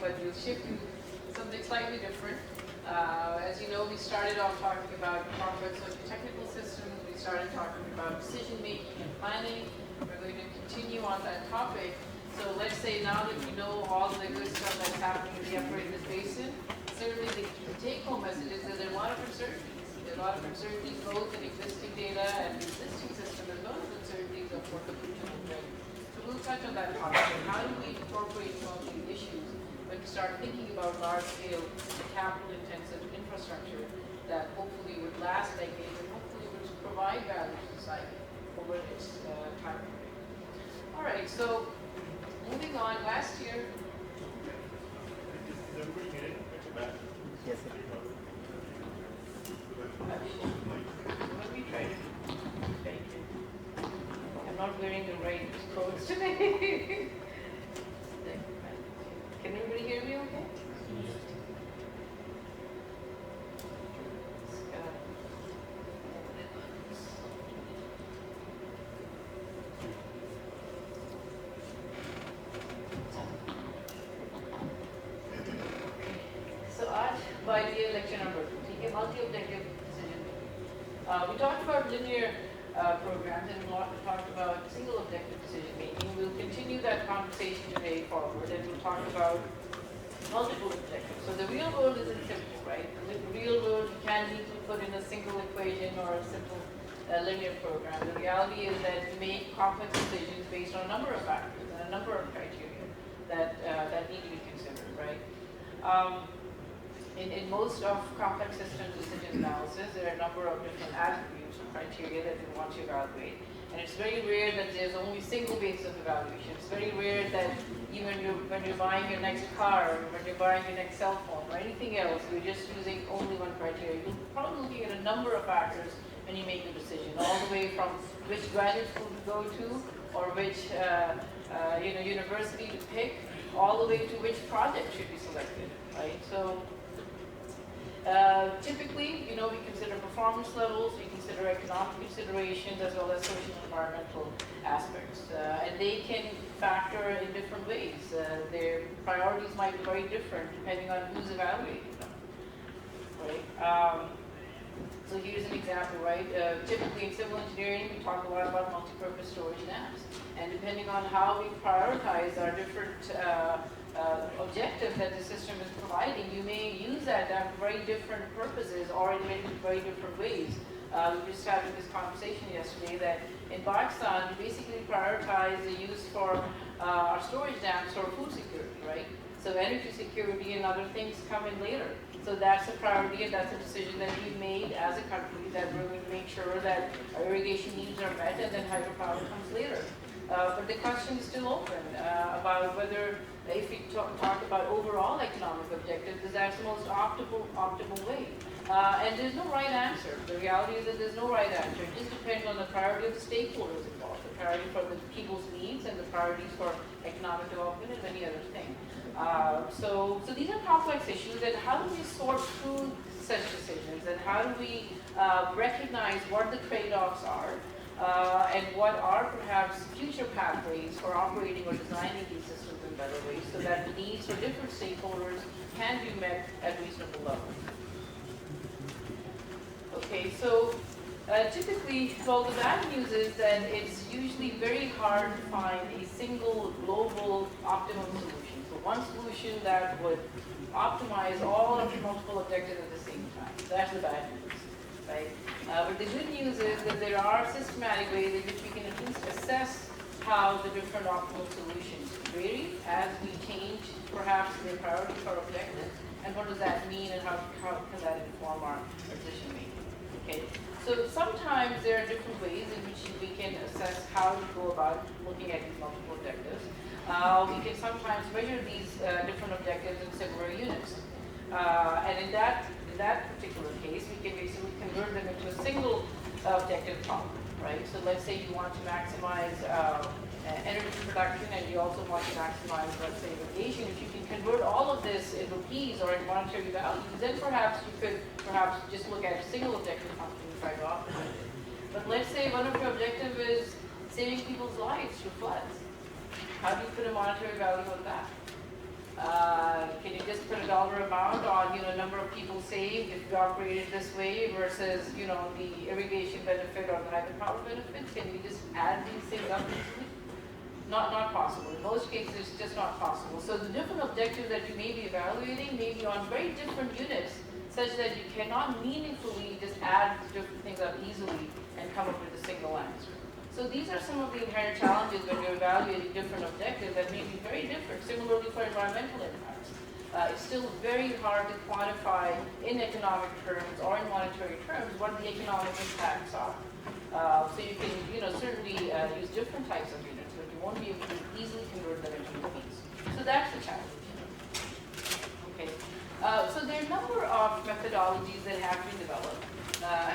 but we'll shift to something slightly different. As you know, we started off talking about complex socio-technical systems. We started talking about decision-making and planning. We're going to continue on that topic. So let's say now that we know all the good stuff that's happening in the Upper Basin, certainly the take-home message is that there are a lot of uncertainties. There are a lot of uncertainties both in existing data and the existing system, as well as uncertainties of what the future will bring. So we'll touch on that topic. How do we incorporate some of these issues when we start thinking about large-scale, capital-intensive infrastructure that hopefully would last decades and hopefully would provide value to society over its time period. All right, so moving on, last year. Is everybody getting it? Yes, sir. Let me try to take it. I'm not wearing the right clothes today. Can everybody hear me okay? So आज by lecture number 2, ठीक है, multi-objective decision making. We talked about linear programs and we talked about single objective decision making. We'll continue that conversation today forward and we'll talk about multiple objectives. So the real world isn't simple, right? The real world can easily put in a single equation or a simple linear program. The reality is that we make complex decisions based on a number of factors and a number of criteria that need to be considered, right? In most of complex systems decision analysis, there are a number of different attributes or criteria that we want to evaluate. And it's very rare that there's only single basis of evaluation. It's very rare that even when you're buying your next car, or when you're buying your next cell phone, or anything else, you're just using only one criteria. You're probably looking at a number of factors when you make the decision, all the way from which graduate school to go to, or which university to pick, all the way to which project should be selected, right? So typically, we consider performance levels, we consider economic considerations, as well as social and environmental aspects. And they can factor in different ways. Their priorities might be very different depending on who's evaluating them, right? So here's an example, right? Typically in civil engineering, we talk a lot about multi-purpose storage dams. And depending on how we prioritize our different objective that the system is providing, you may use that for very different purposes or in very different ways. We just had this conversation yesterday that in Pakistan, we basically prioritize the use for our storage dams for food security, right? So energy security and other things come in later. So that's a priority and that's a decision that we made as a country, that we're going to make sure that our irrigation needs are met and then hydropower comes later. But the question is still open about whether, if we talk about overall economic objectives, is that the most optimal way? And there's no right answer. The reality is that there's no right answer. It just depends on the priority of the stakeholders involved, the priority for the people's needs and the priorities for economic development and many other things. So these are complex issues, and how do we sort through such decisions, and how do we recognize what the trade-offs are, and what are perhaps future pathways for operating or designing these systems in better ways so that the needs for different stakeholders can be met at reasonable levels. Okay, so typically, well, the bad news is that it's usually very hard to find a single global optimum solution. So one solution that would optimize all of the multiple objectives at the same time. That's the bad news, right? But the good news is that there are systematic ways in which we can at least assess how the different optimal solutions vary as we change perhaps the priority for objectives, and what does that mean and how can that inform our decision making. Okay, so sometimes there are different ways in which we can assess how to go about looking at these multiple objectives. We can sometimes measure these different objectives in similar units. And in that particular case, we can basically convert them into a single objective problem, right? So let's say you want to maximize energy production and you also want to maximize, let's say, irrigation. If you can convert all of this in rupees or in monetary values, then perhaps you could just look at a single objective function and try to optimize it. But let's say one of your objectives is saving people's lives through floods. How do you put a monetary value on that? Can you just put a dollar amount on, number of people saved if you operate it this way versus, the irrigation benefit or the hydropower benefit? Can you just add these things up easily? Not possible. In most cases, it's just not possible. So the different objectives that you may be evaluating may be on very different units, such that you cannot meaningfully just add different things up easily and come up with a single answer. So these are some of the inherent challenges when you're evaluating different objectives that may be very different. Similarly for environmental impacts. It's still very hard to quantify in economic terms or in monetary terms what the economic impacts are. So you can, certainly use different types of units, but you won't be able to easily convert them into rupees. So that's the challenge. Okay. So there are a number of methodologies that have been developed,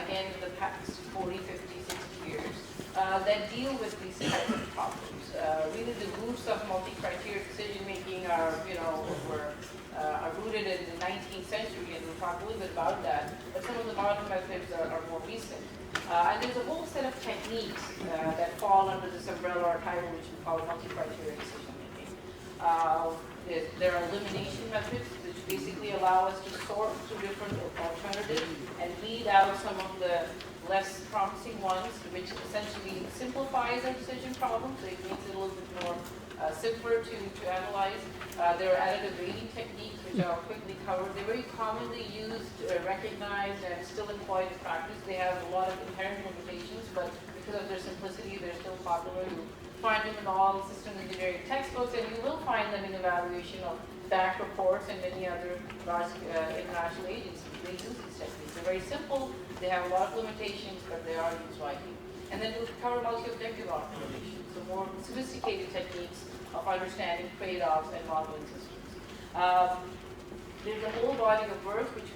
again, in the past 40, 50, 60 years, that deal with these types of problems. Really the roots of multi-criteria decision-making are, are rooted in the 19th century, and we'll talk a little bit about that, but some of the modern methods are more recent. And there's a whole set of techniques that fall under this umbrella or title, which we call multi-criteria decision-making. There are elimination methods, which basically allow us to sort through different alternatives and weed out some of the less promising ones, which essentially simplifies our decision problem, so it makes it a little bit more simpler to analyze. There are additive rating techniques, which I'll quickly cover. They're very commonly used, recognized, and still employed in practice. They have a lot of inherent limitations, but because of their simplicity, they're still popular. You'll find them in all systems engineering textbooks, and you will find them in evaluation of back reports and many other large international agencies. They use these techniques. They're very simple. They have a lot of limitations, but they are used widely. And then we'll cover multi-objective optimization, so more sophisticated techniques of understanding trade-offs and modeling systems. There's a whole body of work which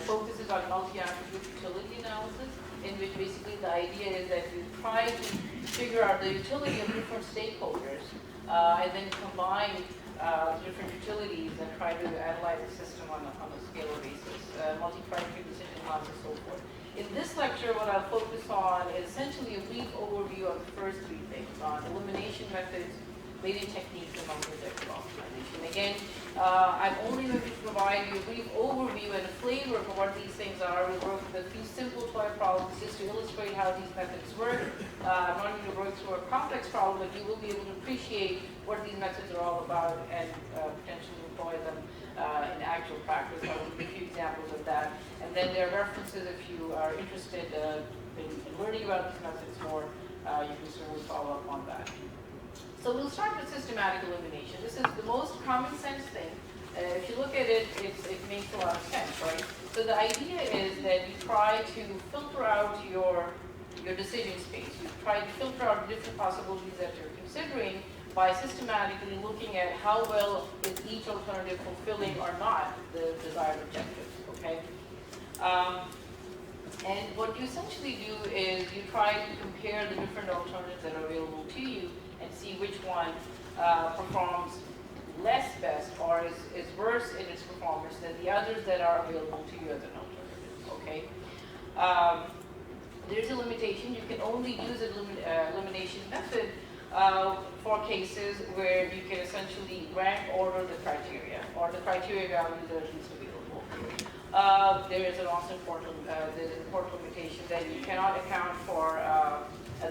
focuses on multi-attribute utility analysis, in which basically the idea is that you try to figure out the utility of different stakeholders and then combine different utilities and try to analyze the system on a scalar basis, multi-criteria decision models and so forth. In this lecture, what I'll focus on is essentially a brief overview of the first three things, on elimination methods, rating techniques, and multi-objective optimization. Again, I'm only going to provide you a brief overview and a flavor for what these things are. We'll work with a few simple toy problems just to illustrate how these methods work. I'm not going to work through a complex problem, but you will be able to appreciate what these methods are all about and potentially employ them in actual practice. I will give you examples of that. And then there are references if you are interested in learning about these methods more, you can certainly follow up on that. So we'll start with systematic elimination. This is the most common sense thing. If you look at it, it makes a lot of sense, right? So the idea is that you try to filter out your decision space. You try to filter out different possibilities that you're considering by systematically looking at how well is each alternative fulfilling or not the desired objectives, okay? And what you essentially do is you try to compare the different alternatives that are available to you and see which one performs less best or is worse in its performance than the others that are available to you as an alternative, okay? There's a limitation. You can only use an elimination method for cases where you can essentially rank order the criteria or the criteria values that are least available. There is an also important, limitation that you cannot account for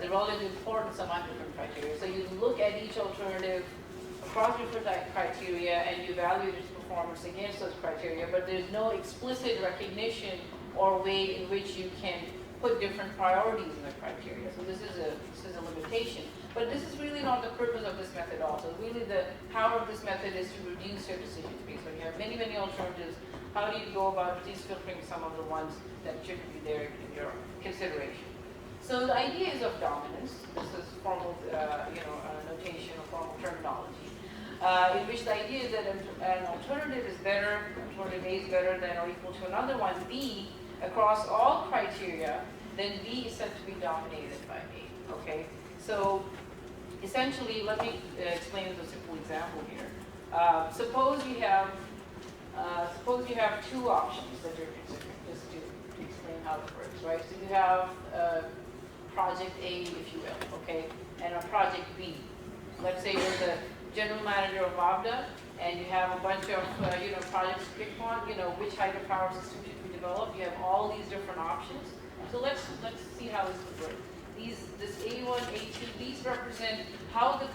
the relative importance among different criteria. So you look at each alternative across different criteria and you evaluate its performance against those criteria, but there's no explicit recognition or way in which you can put different priorities in the criteria. So this is a limitation. But this is really not the purpose of this method also. Really the power of this method is to reduce your decision space. When you have many, many alternatives, how do you go about at least filtering some of the ones that shouldn't be there in your consideration? So the idea is of dominance. This is formal notation or formal terminology, in which the idea is that an alternative is better, alternative A is better than or equal to another one, B, across all criteria, then B is said to be dominated by A, okay? So essentially, let me explain with a simple example here. Suppose you have two options that you're considering, just to explain how it works, right? So you have project A, if you will, okay, and a project B. Let's say there's general manager of AVDA, and you have a bunch of projects to pick on. Which hydropower system should we develop? You have all these different options. So let's see how this would work. This A1, A2, these represent how the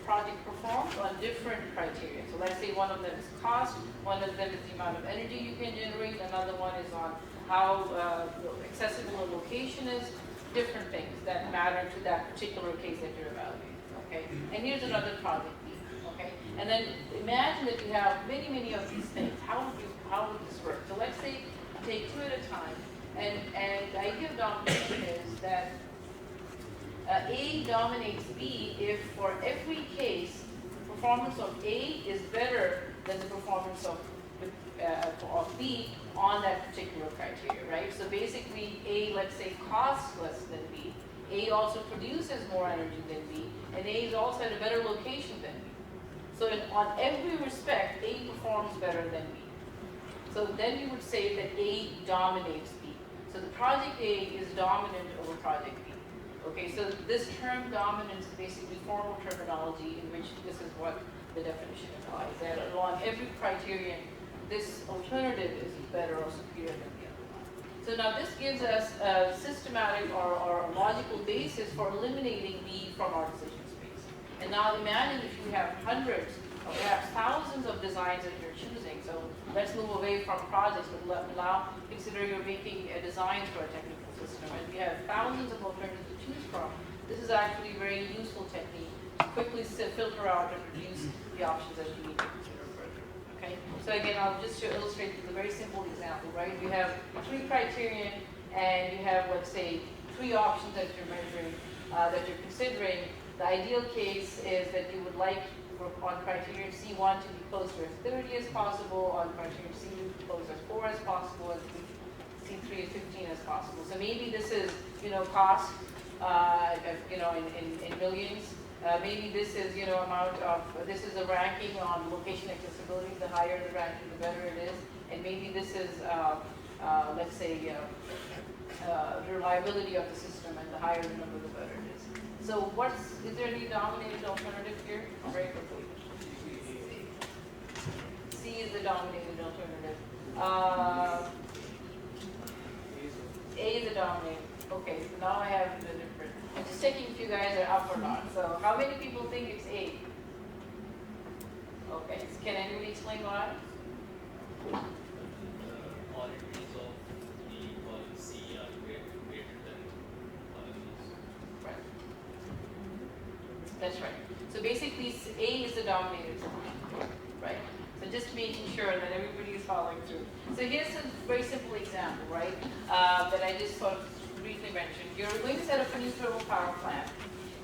project performs on different criteria. So let's say one of them is cost, one of them is the amount of energy you can generate, another one is on how accessible a location is, different things that matter to that particular case that you're evaluating. Okay, and here's another project B. Okay, and then imagine that you have many, many of these things. How would this work? So let's say take two at a time, and the idea of domination is that A dominates B if for every case the performance of A is better than the performance of B on that particular criteria, right? So basically A, let's say, costs less than B. A also produces more energy than B, and A is also at a better location than B. So on every respect, A performs better than B. So then you would say that A dominates B. So the project A is dominant over project B. Okay, so this term dominance is basically formal terminology in which this is what the definition implies, that along every criterion, this alternative is better or superior than the other one. So now this gives us a systematic or a logical basis for eliminating B from our decision space. And now imagine if you have hundreds or perhaps thousands of designs that you're choosing. So let's move away from projects, but now consider you're making a design for a technical system, and we have thousands of alternatives to choose from. This is actually a very useful technique to quickly filter out and reduce the options that you need to consider further. Okay? So again, I'll just illustrate with a very simple example, right? You have three criterion, and you have, let's say, three options that you're measuring, that you're considering. The ideal case is that you would like on criterion C1 to be close to as 30 as possible, on criterion C2 to be close as 4 as possible, and C3 as 15 as possible. So maybe this is, cost, in millions. Maybe this is, this is a ranking on location accessibility. The higher the ranking, the better it is. And maybe this is, let's say, reliability of the system, and the higher the number, the better it is. So is there any dominated alternative here? Very quickly. C is the dominated alternative. A is the dominated. Okay, so now I have the different. I'm just checking if you guys are up or not. So how many people think it's A? Okay, so can anybody explain why? Qualities of the column C are greater than column B. Right. That's right. So basically, A is the dominated solution, right? So just making sure that everybody is following through. So here's a very simple example, right? That I just sort of briefly mentioned. You're going to set up a new thermal power plant,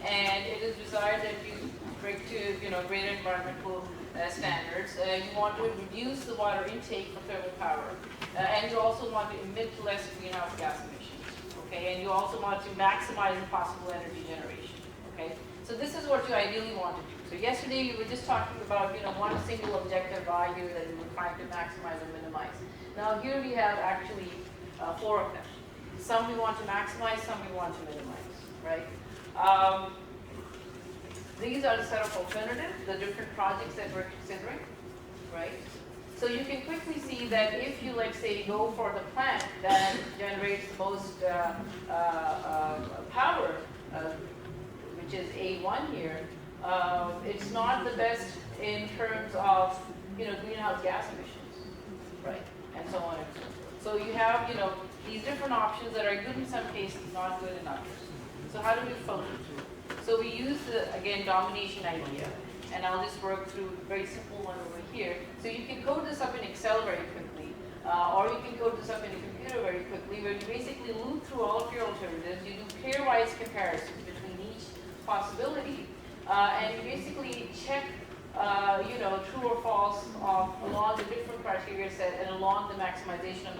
and it is desired that you break to greater environmental standards. You want to reduce the water intake for thermal power, and you also want to emit less greenhouse gas emissions. Okay, and you also want to maximize the possible energy generation. Okay, so this is what you ideally want to do. So yesterday we were just talking about one single objective value that we were trying to maximize and minimize. Now here we have actually four of them. Some we want to maximize, some we want to minimize, right? These are the set of alternatives, the different projects that we're considering, right? So you can quickly see that if you, let's say, go for the plant that generates the most power, which is A1 here, it's not the best in terms of greenhouse gas emissions, right? And so on and so forth. So you have these different options that are good in some cases, not good in others. So how do we filter through? So we use the, again, domination idea, and I'll just work through a very simple one over here. So you can code this up in Excel very quickly, or you can code this up in a computer very quickly, where you basically loop through all of your alternatives. You do pairwise comparisons between each possibility, and you basically check, true or false along the different criteria set and along the maximization or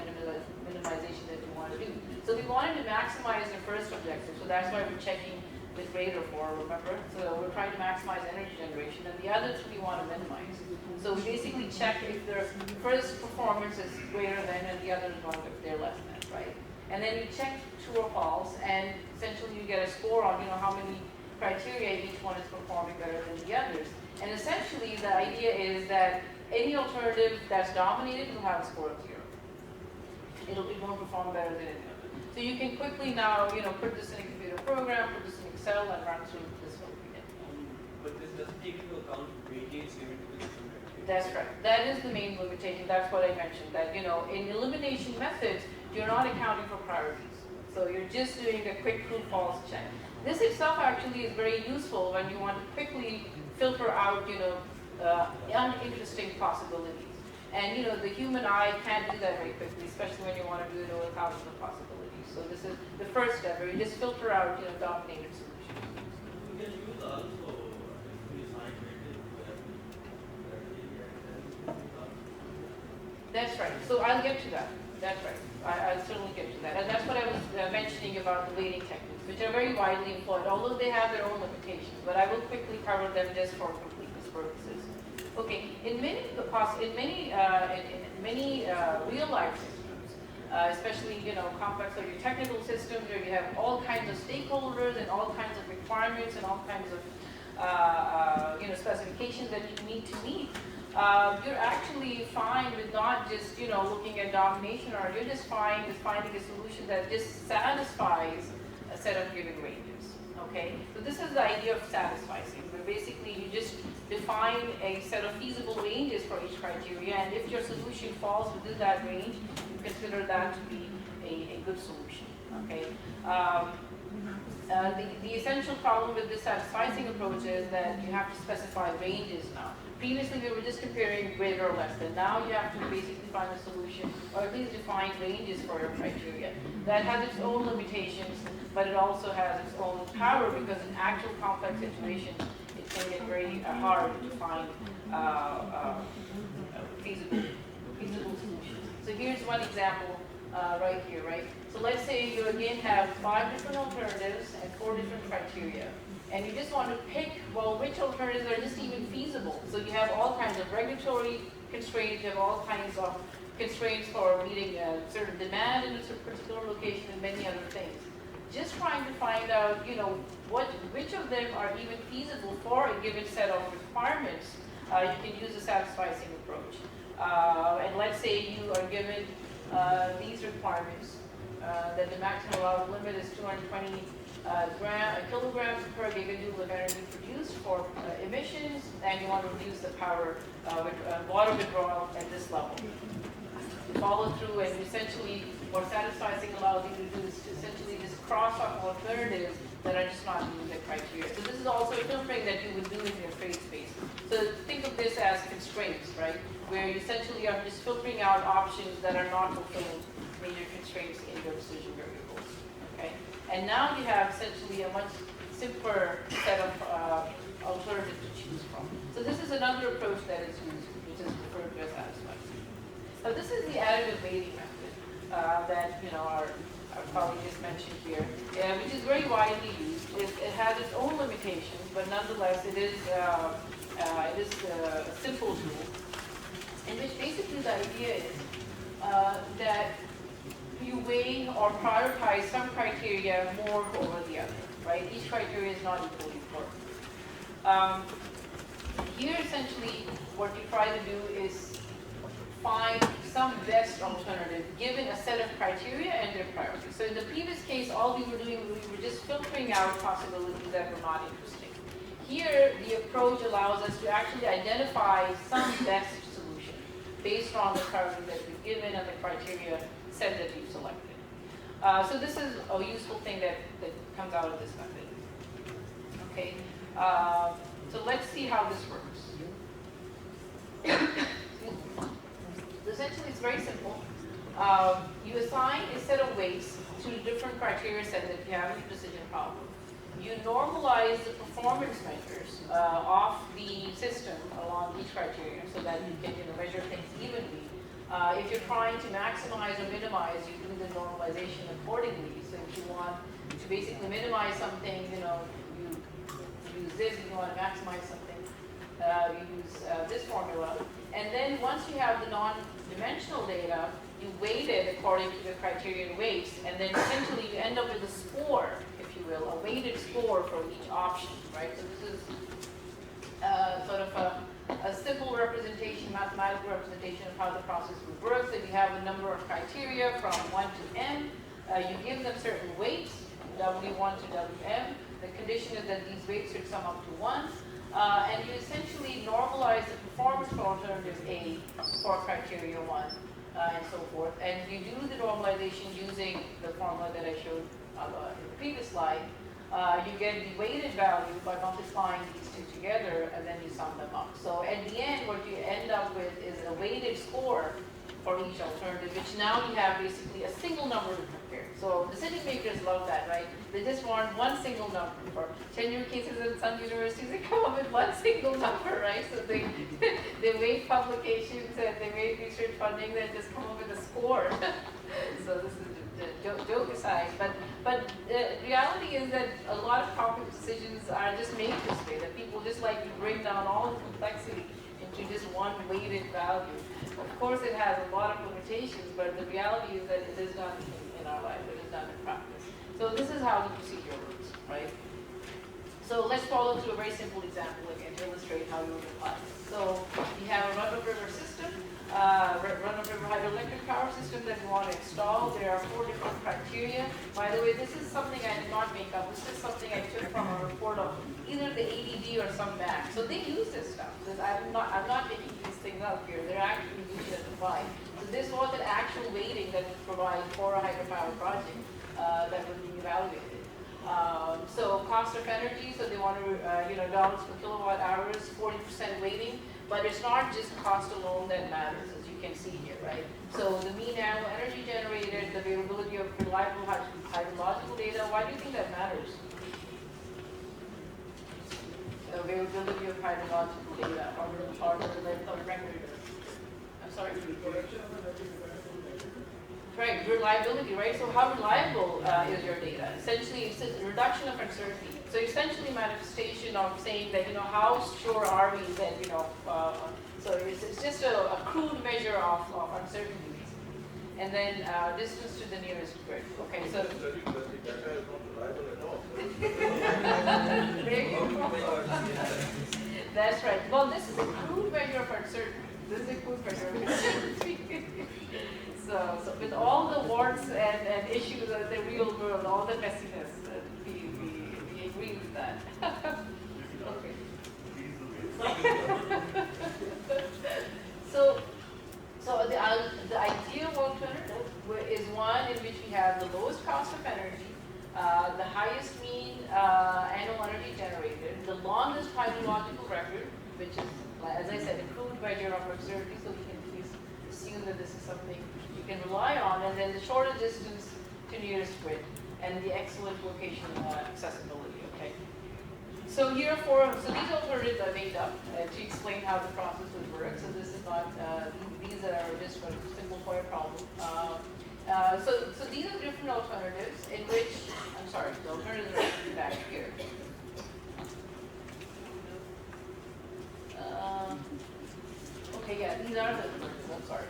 minimization that you want to do. So we wanted to maximize the first objective, so that's why we're checking with greater for, remember? So we're trying to maximize energy generation, and the other two we want to minimize. So we basically check if the first performance is greater than and the other one if they're less than, right? And then you check true or false, and essentially you get a score on how many criteria, each one is performing better than the others. And essentially, the idea is that any alternative that's dominated will have a score of 0. It won't perform better than any other. So you can quickly now, put this in a computer program, put this in Excel, and run through this whole thing. But this doesn't take into account weightage given to the system criteria. That's right. That is the main limitation. That's what I mentioned. That in elimination methods, you're not accounting for priorities. So you're just doing a quick true/false check. This itself actually is very useful when you want to quickly filter out, uninteresting possibilities. And the human eye can't do that very quickly, especially when you want to do it over thousands of possibilities. So this is the first step, where you just filter out, dominated solutions. We can use also design That's right. So I'll get to that. That's right. I'll certainly get to that. And that's what I was mentioning about the weighting techniques, which are very widely employed, although they have their own limitations. But I will quickly cover them just for completeness purposes. Okay. In many real life systems, especially complex or your technical systems, where you have all kinds of stakeholders and all kinds of requirements and all kinds of specifications that you need to meet. You're actually fine with not just looking at domination, or you're just fine with finding a solution that just satisfies a set of given ranges. Okay, so this is the idea of satisficing, where basically you just define a set of feasible ranges for each criteria, and if your solution falls within that range, you consider that to be a good solution. Okay. The essential problem with this satisficing approach is that you have to specify ranges now. Previously, we were just comparing greater or less than. Now you have to basically find a solution, or at least define ranges for your criteria. That has its own limitations, but it also has its own power, because in actual complex situations, it can get very hard to find feasible solutions. So here's one example right here, right? So let's say you again have 5 different alternatives and 4 different criteria. And you just want to pick, well, which alternatives are just even feasible. So you have all kinds of regulatory constraints, you have all kinds of constraints for meeting a certain demand in a particular location, and many other things. Just trying to find out, which of them are even feasible for a given set of requirements, you can use a satisficing approach. And let's say you are given these requirements, that the maximum allowed limit is 220 kilograms per gigajoule of energy produced for emissions, and you want to reduce the power water withdrawal at this level. You follow through, and essentially what satisficing allows you to do is to essentially just cross off alternatives that are just not meeting the criteria. So this is also filtering that you would do in your trade space. So think of this as constraints, right? Where you essentially are just filtering out options that are not fulfilling major constraints in your decision variables. Okay? And now you have essentially a much simpler set of alternatives to choose from. So this is another approach that is used, which is referred to as satisficing. Now this is the additive weighting method that our colleague just mentioned here, which is very widely used. It has its own limitations, but nonetheless it is a simple tool, in which basically the idea is that you weigh or prioritize some criteria more over the other, right? Each criteria is not equally important. Here, essentially, what you try to do is find some best alternative given a set of criteria and their priorities. So in the previous case, all we were doing, we were just filtering out possibilities that were not interesting. Here, the approach allows us to actually identify some best solution based on the priorities that we've given and the criteria set that we've selected. So this is a useful thing that comes out of this method. Okay, so let's see how this works. Essentially, it's very simple. You assign a set of weights to different criteria set that you have in your decision problem. You normalize the performance measures of the system along each criteria so that you can measure things evenly. If you're trying to maximize or minimize, you do the normalization accordingly. So if you want to basically minimize something, you use this. If you want to maximize something, you use this formula. And then once you have the non-dimensional data, you weight it according to the criterion weights, and then essentially you end up with a score, if you will, a weighted score for each option, right? So this is sort of a simple representation, mathematical representation of how the process would work. So you have a number of criteria from 1 to n. You give them certain weights, W1 to Wm. The condition is that these weights should sum up to 1. And you essentially normalize the performance for alternative A for criteria 1 and so forth. And you do the normalization using the formula that I showed in the previous slide. You get the weighted value by multiplying these two together, and then you sum them up. So at the end, what you end up with is a weighted score for each alternative, which now you have basically a single number to compare. So decision makers love that, right? They just want one single number. For tenure cases in some universities, they come up with one single number, right? So they weight publications and they weight research funding, then just come up with a score. So this is the joke aside, but the reality is that a lot of complex decisions are just made this way, that people just like to bring down all the complexity into just one weighted value. Of course, it has a lot of limitations, but the reality is that it is done in our life, it is done in practice. So this is how the procedure works, right? So let's follow through a very simple example again to illustrate how you would apply this. So you have a run-of-river system, run-of-river hydroelectric power system that you want to install. There are 4 different criteria. By the way, this is something I did not make up. This is something I took from a report of either the ADD or some bank. So they use this stuff. I'm not making these things up here. They're actually using it to provide. So this was an actual weighting that was provided for a hydropower project that would be evaluated. So cost of energy, so they want to, dollars per kilowatt hours, 40% weighting, but it's not just cost alone that matters, as you can see here, right? So the mean annual energy generated, the availability of reliable hydrological data, why do you think that matters? The availability of hydrological data, or the length of record. I'm sorry. Right, reliability, right? So how reliable is your data? Essentially, it's a reduction of uncertainty. So essentially manifestation of saying that, how sure are we that, so it's just a crude measure of uncertainty. And then distance to the nearest grid. Okay, so. There you go. That's right. Well, this is a crude measure of uncertainty. This is a crude measure of uncertainty. So with all the warts and issues of the real world, all the messiness, we agree with that. Okay. So the ideal alternative is one in which we have the lowest cost of energy, the highest mean annual energy generated, the longest hydrological record, which is, as I said, a crude measure of uncertainty, so we can at least assume that this is something you can rely on, and then the shortest distance to nearest grid, and the excellent location accessibility, okay? So here so these alternatives are made up to explain how the process would work, so this is not, these are just for simplify a problem. So these are different alternatives in which, I'm sorry, the alternatives are actually back here. Okay, yeah, these are the alternatives, I'm sorry.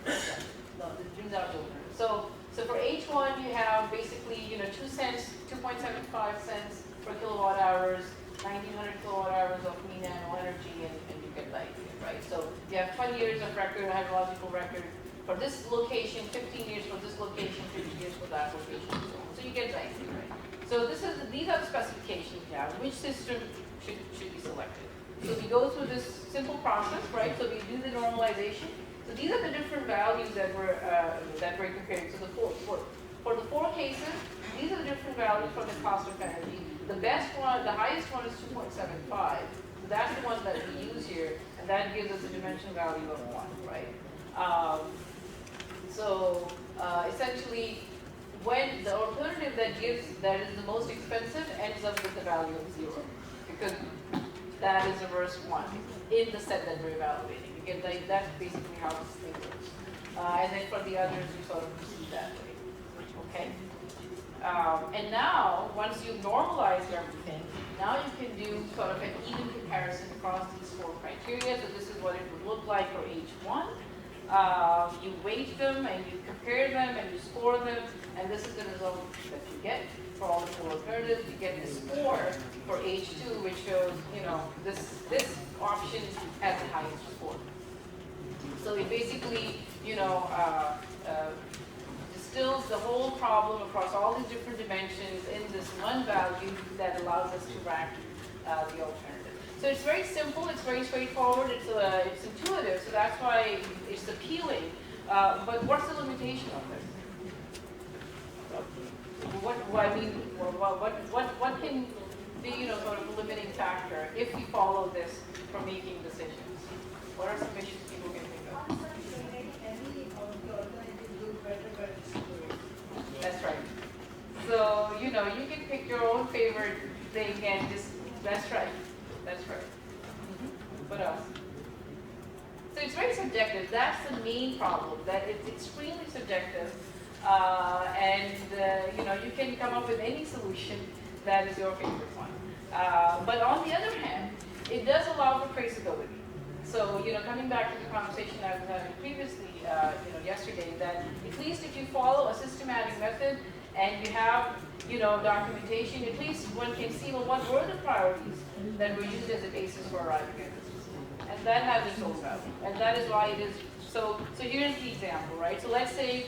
No, these are the alternatives. So for H1, you have basically, 2 cents, 2.75 cents per kilowatt hours, 1900 kilowatt hours of mean annual energy, and you get the idea, right? So you have 20 years of record, hydrological record for this location, 15 years for this location, 50 years for that location, and so on. So you get the idea, right? So these are the specifications you have. Which system should be selected? So we go through this simple process, right? So we do the normalization. So these are the different values that we're comparing. So for the 4 cases, these are the different values for the cost of energy. The best one, the highest one is 2.75. So that's the one that we use here, and that gives us a dimension value of 1, right? Essentially, when the alternative that is the most expensive ends up with the value of 0, because that is the worst one in the set that we're evaluating. Again, that's basically how this thing works. And then for the others, you sort of proceed that way. Okay? And now, once you've normalized everything, now you can do sort of an even comparison across these 4 criteria. So this is what it would look like for H1. You weight them and you compare them and you score them, and this is the result that you get for all the four alternatives. You get a score for H2, which shows, this option has the highest score. So it basically, distills the whole problem across all these different dimensions in this one value that allows us to rank the alternative. So it's very simple, it's very straightforward, it's intuitive, so that's why it's appealing. But what's the limitation of this? What can be, sort of a limiting factor if we follow this for making decisions? What are some issues people can think of? That's right. So, you can pick your own favorite thing and just, that's right. That's right. What else? So it's very subjective. That's the main problem, that it's extremely subjective. You can come up with any solution that is your favorite one. But on the other hand, it does allow for traceability. So, coming back to the conversation I was having previously, yesterday, that at least if you follow a systematic method and you have, documentation, at least one can see, well, what were the priorities that were used as a basis for arriving at this. And that has its own value. And that is why it is, so here's the example, right? So let's say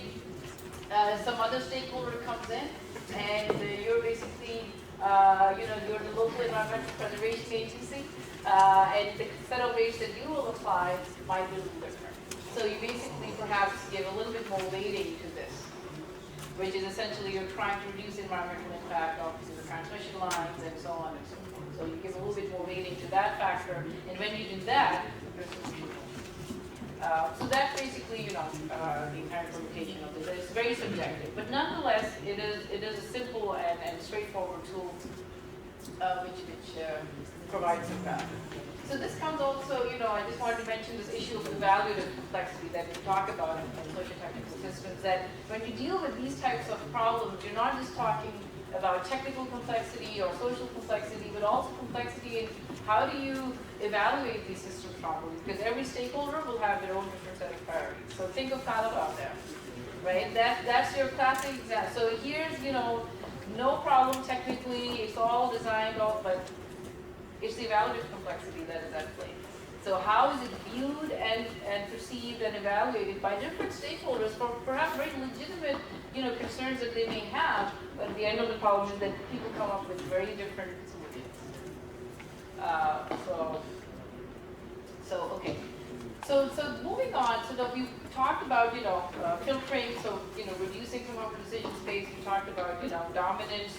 some other stakeholder comes in and you're basically, you're the local environmental preservation agency, and the set of rates that you will apply might be a little different. So you basically perhaps give a little bit more weighting to this, which is essentially you're trying to reduce environmental impact of the transmission lines and so on and so forth. So you give a little bit more weighting to that factor, and when you do that, so that's basically, the inherent limitation of this. It's very subjective, but nonetheless, it is a simple and straightforward tool, which provides some value. So this comes also, I just wanted to mention this issue of evaluative complexity that we talk about in socio-technical systems, that when you deal with these types of problems, you're not just talking about technical complexity or social complexity, but also complexity in how do you evaluate these systems properly, because every stakeholder will have their own different set of priorities. So think of Kala out there, right? That's your classic example. So here's, no problem technically, it's all designed off, but it's the evaluative complexity that is at play. So how is it viewed and perceived and evaluated by different stakeholders for perhaps very legitimate, concerns that they may have, but at the end of the problem is that people come up with very different solutions. Okay. So moving on, so that we talked about, filtering, so, reducing from our decision space, we talked about, dominance,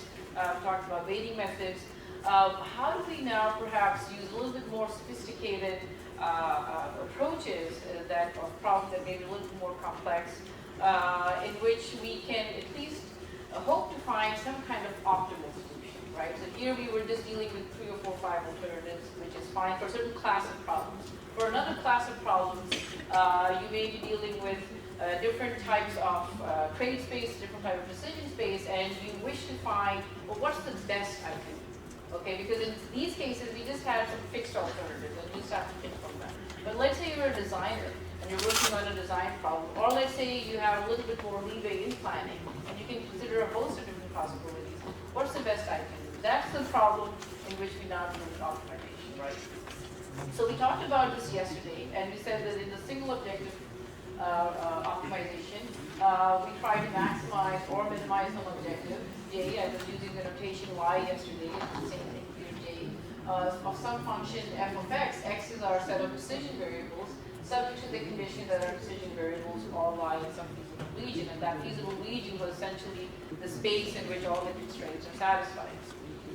talked about weighting methods. How do we now perhaps use a little bit more sophisticated approaches of problems that may be a little bit more complex, in which we can at least hope to find some kind of optimal solution, right? So here we were just dealing with 3 or 4 or 5 alternatives, which is fine for a certain class of problems. For another class of problems, you may be dealing with different types of trade space, different type of decision space, and you wish to find, well, what's the best I can do? Okay, because in these cases, we just had some fixed alternatives, and you just have to pick from them. But let's say you're a designer, and you're working on a design problem, or let's say you have a little bit more leeway in planning, and you can consider a host of different possibilities. What's the best I can do? That's the problem in which we now deal with optimization, right? So we talked about this yesterday, and we said that in the single objective optimization, we try to maximize or minimize some objective. J, I was using the notation Y yesterday, it's the same thing here, J, of some function f of x. X is our set of decision variables, subject to the condition that our decision variables all lie in some feasible region, and that feasible region was essentially the space in which all the constraints are satisfied.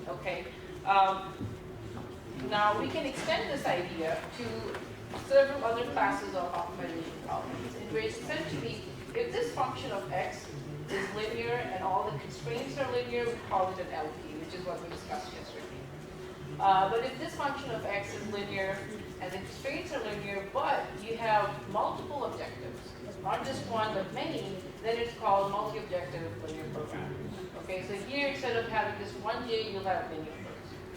Okay. Now we can extend this idea to several other classes of optimization problems, in which essentially, if this function of x is linear and all the constraints are linear, we call it an LP, which is what we discussed yesterday. But if this function of x is linear and the constraints are linear, but you have multiple objectives, not just one but many, then it's called multi-objective linear programming. Okay, so here instead of having just one J, you'll have many of those.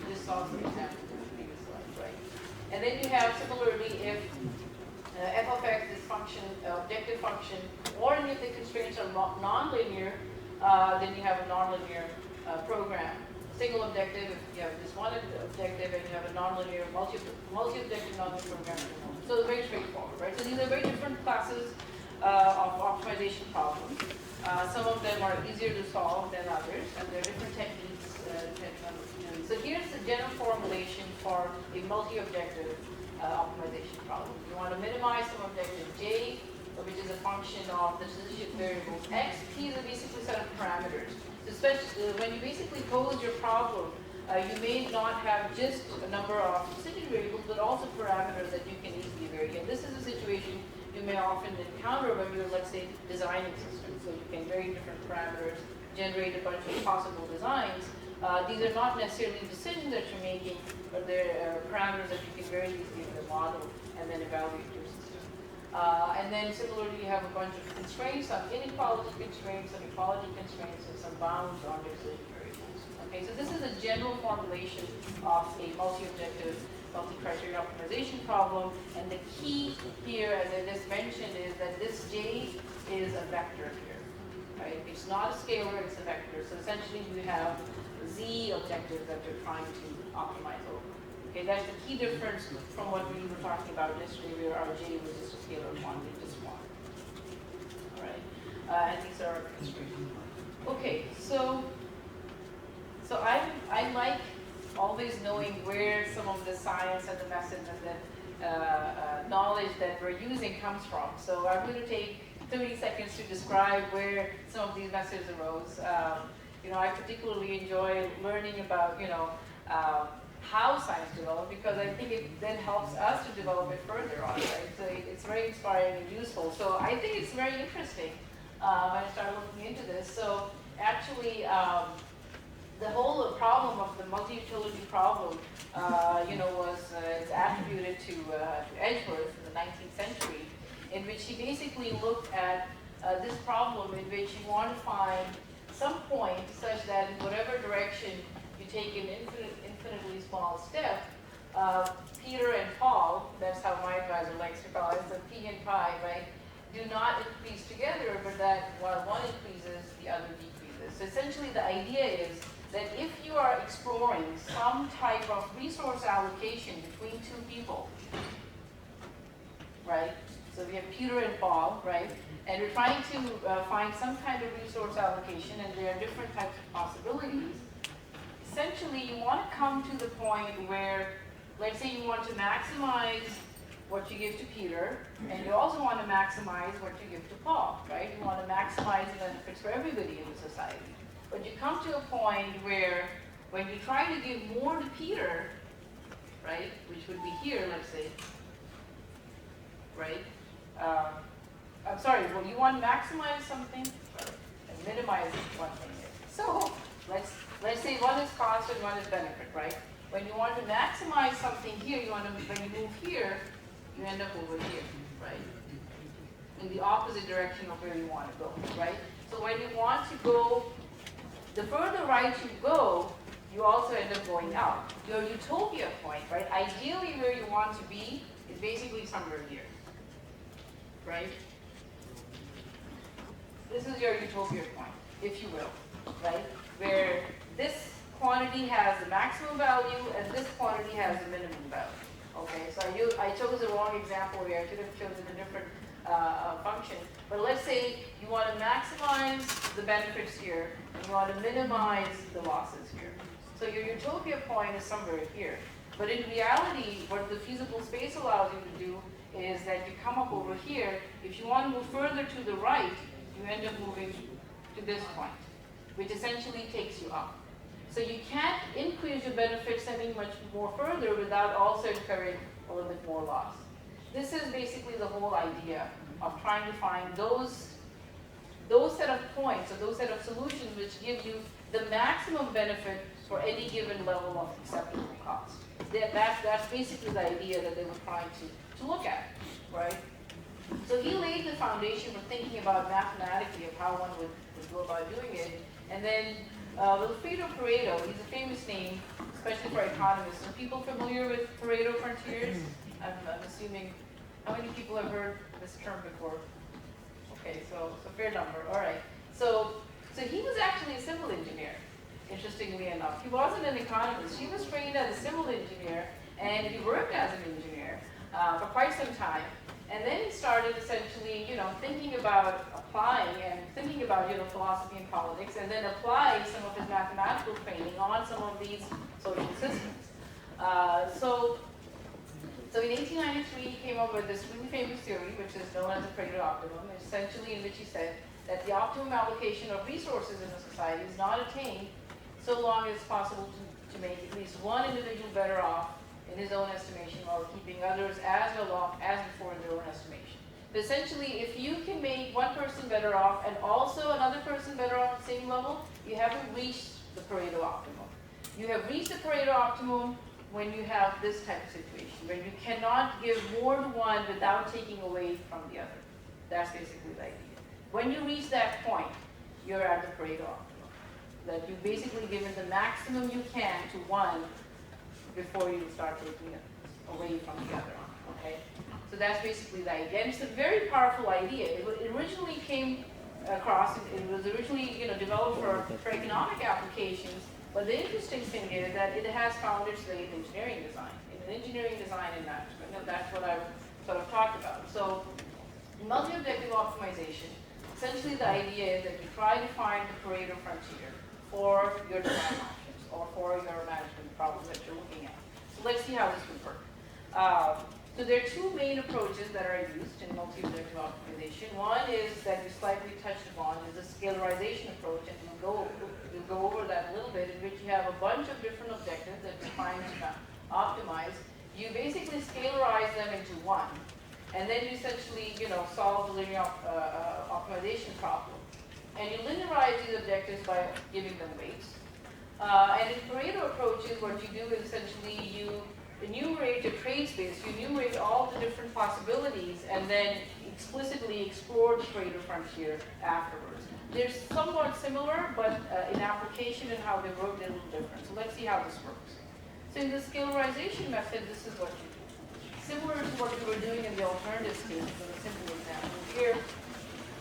We just saw some examples in the previous slide, right? And then you have, similarly, if f of x is function, objective function, or if the constraints are non-linear, then you have a non-linear program. Single objective, if you have this one objective and you have a non-linear, multi-objective non-linear program. So it's very straightforward, right? So these are very different classes of optimization problems. Some of them are easier to solve than others, and there are different techniques depending on the student. So here's the general formulation for a multi-objective optimization problem. You want to minimize some objective j, which is a function of the decision variables x. P is a basically set of parameters. So especially when you basically pose your problem, you may not have just a number of decision variables, but also parameters that you can easily vary. And this is a situation you may often encounter when you're, let's say, designing systems. So you can vary different parameters, generate a bunch of possible designs. These are not necessarily decisions that you're making, but they're parameters that you can very easily in the model and then evaluate your system. And then similarly, you have a bunch of constraints, some inequality constraints, some equality constraints, and some bounds on decision variables. Okay, so this is a general formulation of a multi-objective, multi-criteria optimization problem. And the key here, as I just mentioned, is that this J is a vector here, right? It's not a scalar, it's a vector. So essentially, you have Z objectives that you're trying to optimize over. Okay, that's the key difference from what we were talking about yesterday, where our J was just a scalar quantity, just one. All right, and these are our constraints. Okay, so I like always knowing where some of the science and the methods and the knowledge that we're using comes from. So I'm going to take 30 seconds to describe where some of these methods arose. I particularly enjoy learning about, how science developed, because I think it then helps us to develop it further on, right? So it's very inspiring and useful. So I think it's very interesting when I started looking into this. So actually, the whole problem of the multi-utility problem, it's attributed to Edgeworth in the 19th century, in which he basically looked at this problem in which you want to find some point such that in whatever direction you take an infinitely small step, Peter and Paul, that's how my advisor likes to call it, so P and pi, right, do not increase together, but that while one increases, the other decreases. So essentially the idea is that if you are exploring some type of resource allocation between two people, right, so we have Peter and Paul, right, and we're trying to find some kind of resource allocation, and there are different types of possibilities. Essentially, you want to come to the point where, let's say you want to maximize what you give to Peter, and you also want to maximize what you give to Paul, right? You want to maximize the benefits for everybody in the society. But you come to a point where, when you try to give more to Peter, right, which would be here, let's say, right? I'm sorry, well, you want to maximize something and minimize one thing here. So let's say one is cost and one is benefit, right? When you want to maximize something here, when you move here, you end up over here, right? In the opposite direction of where you want to go, right? So when you want to go, the further right you go, you also end up going out. Your utopia point, right? Ideally where you want to be is basically somewhere here, right? This is your utopia point, if you will, right? Where this quantity has the maximum value and this quantity has the minimum value. Okay, so I chose the wrong example here. I should have chosen a different function. But let's say you want to maximize the benefits here and you want to minimize the losses here. So your utopia point is somewhere here. But in reality, what the feasible space allows you to do is that you come up over here. If you want to move further to the right, you end up moving to this point, which essentially takes you up. So you can't increase your benefits any much more further without also incurring a little bit more loss. This is basically the whole idea of trying to find those set of points or those set of solutions which give you the maximum benefit for any given level of acceptable cost. That's basically the idea that they were trying to look at, right? So he laid the foundation for thinking about mathematically of how one would go about doing it. And then Wilfredo Pareto, he's a famous name, especially for economists. Are people familiar with Pareto frontiers? I'm assuming How many people have heard this term before? Okay, so fair number. All right. So he was actually a civil engineer. Interestingly enough, he wasn't an economist. He was trained as a civil engineer, and he worked as an engineer for quite some time. And then he started essentially, thinking about applying and thinking about, philosophy and politics, and then applying some of his mathematical training on some of these social systems. So in 1893, he came up with this really famous theory, which is known as the Pareto optimum, essentially in which he said that the optimum allocation of resources in a society is not attained so long as it's possible to make at least one individual better off in his own estimation while keeping others as well off as before in their own estimation. But essentially, if you can make one person better off and also another person better off at the same level, you haven't reached the Pareto optimum. You have reached the Pareto optimum when you have this type of situation, where you cannot give more to one without taking away from the other. That's basically the idea. When you reach that point, you're at the Pareto optimum. That you've basically given the maximum you can to one before you start taking it away from the other. Okay? So that's basically the idea. And it's a very powerful idea. It originally came across, it was originally developed for economic applications. But the interesting thing is that it has found its way in engineering design, engineering design and management, and that's what I've sort of talked about. So, multi-objective optimization, essentially the idea is that you try to find the Pareto frontier for your design options or for your management problems that you're looking at. So let's see how this would work. So there are two main approaches that are used in multi-objective optimization. One is that you slightly touched upon is the scalarization approach, and we'll go over that a little bit, in which you have a bunch of different objectives that you're trying to optimize. You basically scalarize them into one, and then you essentially solve the linear optimization problem. And you linearize these objectives by giving them weights. And in Pareto approaches, what you do is essentially you enumerate your trade space, you enumerate all the different possibilities, and then explicitly explore the Pareto frontier afterwards. They're somewhat similar, but in application and how they work, they're a little different. So let's see how this works. So in the scalarization method, this is what you do. Similar to what we were doing in the alternative case, for a simple example. Here,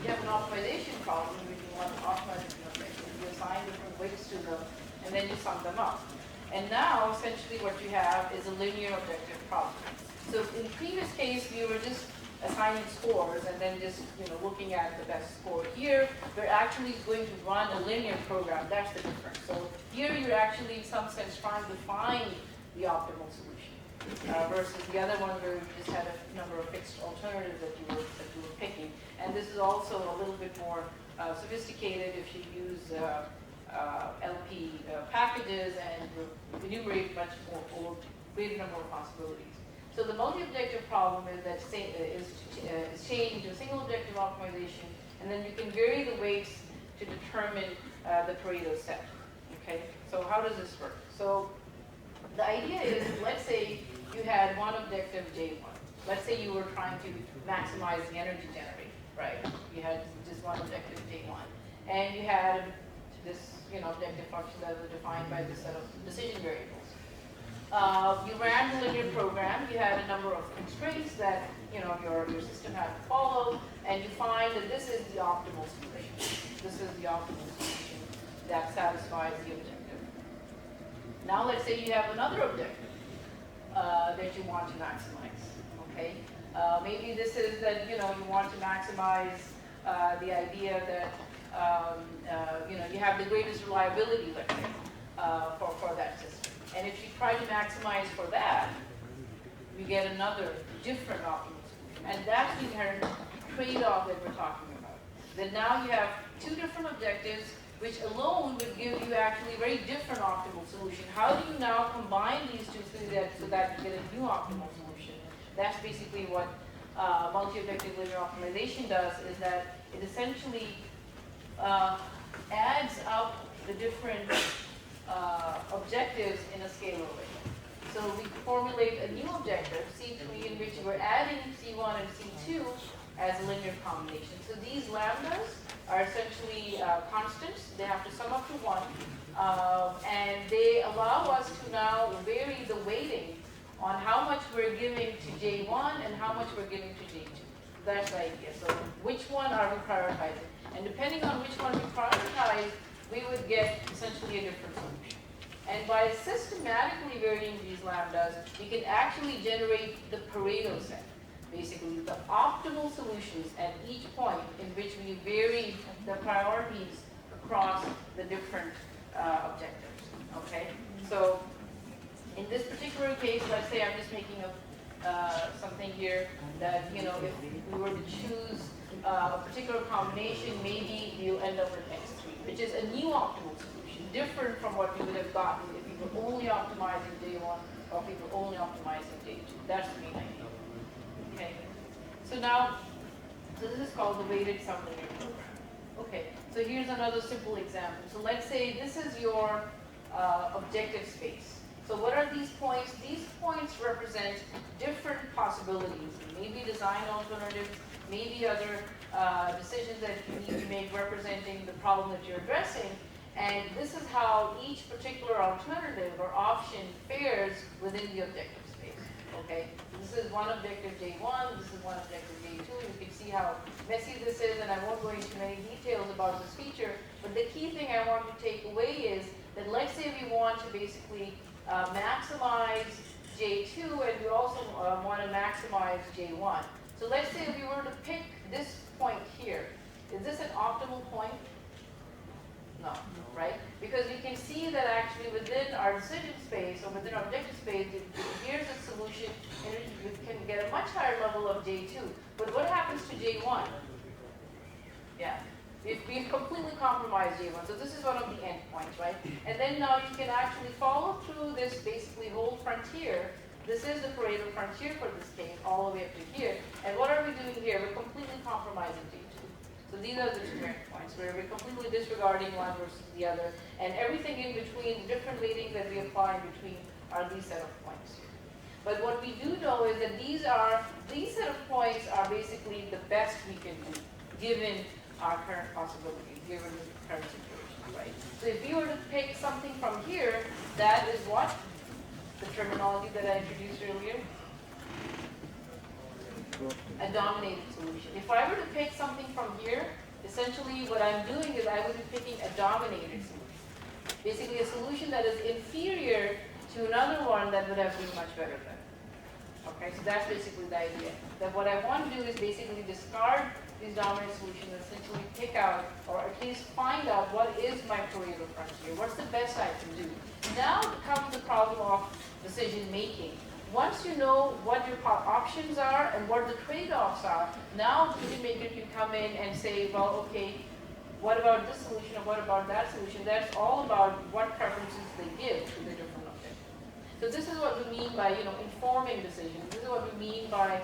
you have an optimization problem where you want to optimize different objectives. You assign different weights to them, and then you sum them up. And now, essentially, what you have is a linear objective problem. So in the previous case, we were just assigning scores and then just looking at the best score. Here, we're actually going to run a linear program. That's the difference. So here, you're actually, in some sense, trying to find the optimal solution versus the other one where you just had a number of fixed alternatives that you were picking. And this is also a little bit more sophisticated if you use LP packages and enumerate much more or greater number of possibilities. So the multi-objective problem is that is changed to a single objective optimization, and then you can vary the weights to determine the Pareto set. Okay, so how does this work? So the idea is, let's say you had one objective J1. Let's say you were trying to maximize the energy generated, right? You had just one objective J1, and you had this objective function that was defined by this set of decision variables. You ran the linear program, you had a number of constraints that your system had to follow, and you find that this is the optimal solution. This is the optimal solution that satisfies the objective. Now let's say you have another objective that you want to maximize. Okay, maybe this is that you want to maximize the idea that you have the greatest reliability, let's say, for that system. And if you try to maximize for that, you get another different optimal solution. And that's the inherent trade-off that we're talking about. That now you have two different objectives, which alone would give you actually a very different optimal solution. How do you now combine these two so that you get a new optimal solution? That's basically what multi-objective linear optimization does, is that it essentially adds up the different objectives in a scalar way. So we formulate a new objective, C3, in which we're adding C1 and C2 as a linear combination. So these lambdas are essentially constants. They have to sum up to 1. And they allow us to now vary the weighting on how much we're giving to J1 and how much we're giving to J2. That's the idea. So which one are we prioritizing? And depending on which one we prioritize, we would get essentially a different solution. And by systematically varying these lambdas, we can actually generate the Pareto set. Basically, the optimal solutions at each point in which we vary the priorities across the different objectives. Okay? So in this particular case, let's say I'm just making up something here that, if we were to choose a particular combination, maybe you'll end up with X3, which is a new optimal solution, different from what we would have gotten if we were only optimizing J1 or if we were only optimizing J2. That's the main idea. Okay. So now, this is called the weighted sum linear program. Okay. So here's another simple example. So let's say this is your objective space. So what are these points? These points represent different possibilities. Maybe design alternatives, maybe other decisions that you need to make representing the problem that you're addressing. And this is how each particular alternative or option fares within the objective space. Okay? This is one objective J1, this is one objective J2. You can see how messy this is, and I won't go into many details about this feature, but the key thing I want to take away is that let's say we want to basically maximize J2 and we also want to maximize J1. So let's say if we were to pick this point here, is this an optimal point? No, right? Because we can see that actually within our decision space or within our objective space, here's a solution and we can get a much higher level of J2. But what happens to J1? Yeah. We've completely compromised J1. So this is one of the endpoints, right? And then now you can actually follow through this basically whole frontier. This is the Pareto frontier for this case, all the way up to here. And what are we doing here? We're completely compromising J2. So these are the two endpoints where we're completely disregarding one versus the other. And everything in between, the different weightings that we apply in between are these set of points here. But what we do know is that these set of points are basically the best we can do, given our current possibilities, given the current situation, right? So if we were to pick something from here, that is what? The terminology that I introduced earlier? A dominated solution. If I were to pick something from here, essentially what I'm doing is I would be picking a dominated solution. Basically a solution that is inferior to another one that would have been much better than it. Okay, so that's basically the idea. That what I want to do is basically discard these dominant solutions, essentially pick out, or at least find out what is my Pareto frontier, what's the best I can do. Now comes the problem of decision making. Once you know what your options are and what the trade-offs are, now the decision maker can come in and say, well, okay, what about this solution or what about that solution? That's all about what preferences they give to the different objectives. So this is what we mean by, informing decisions. This is what we mean by,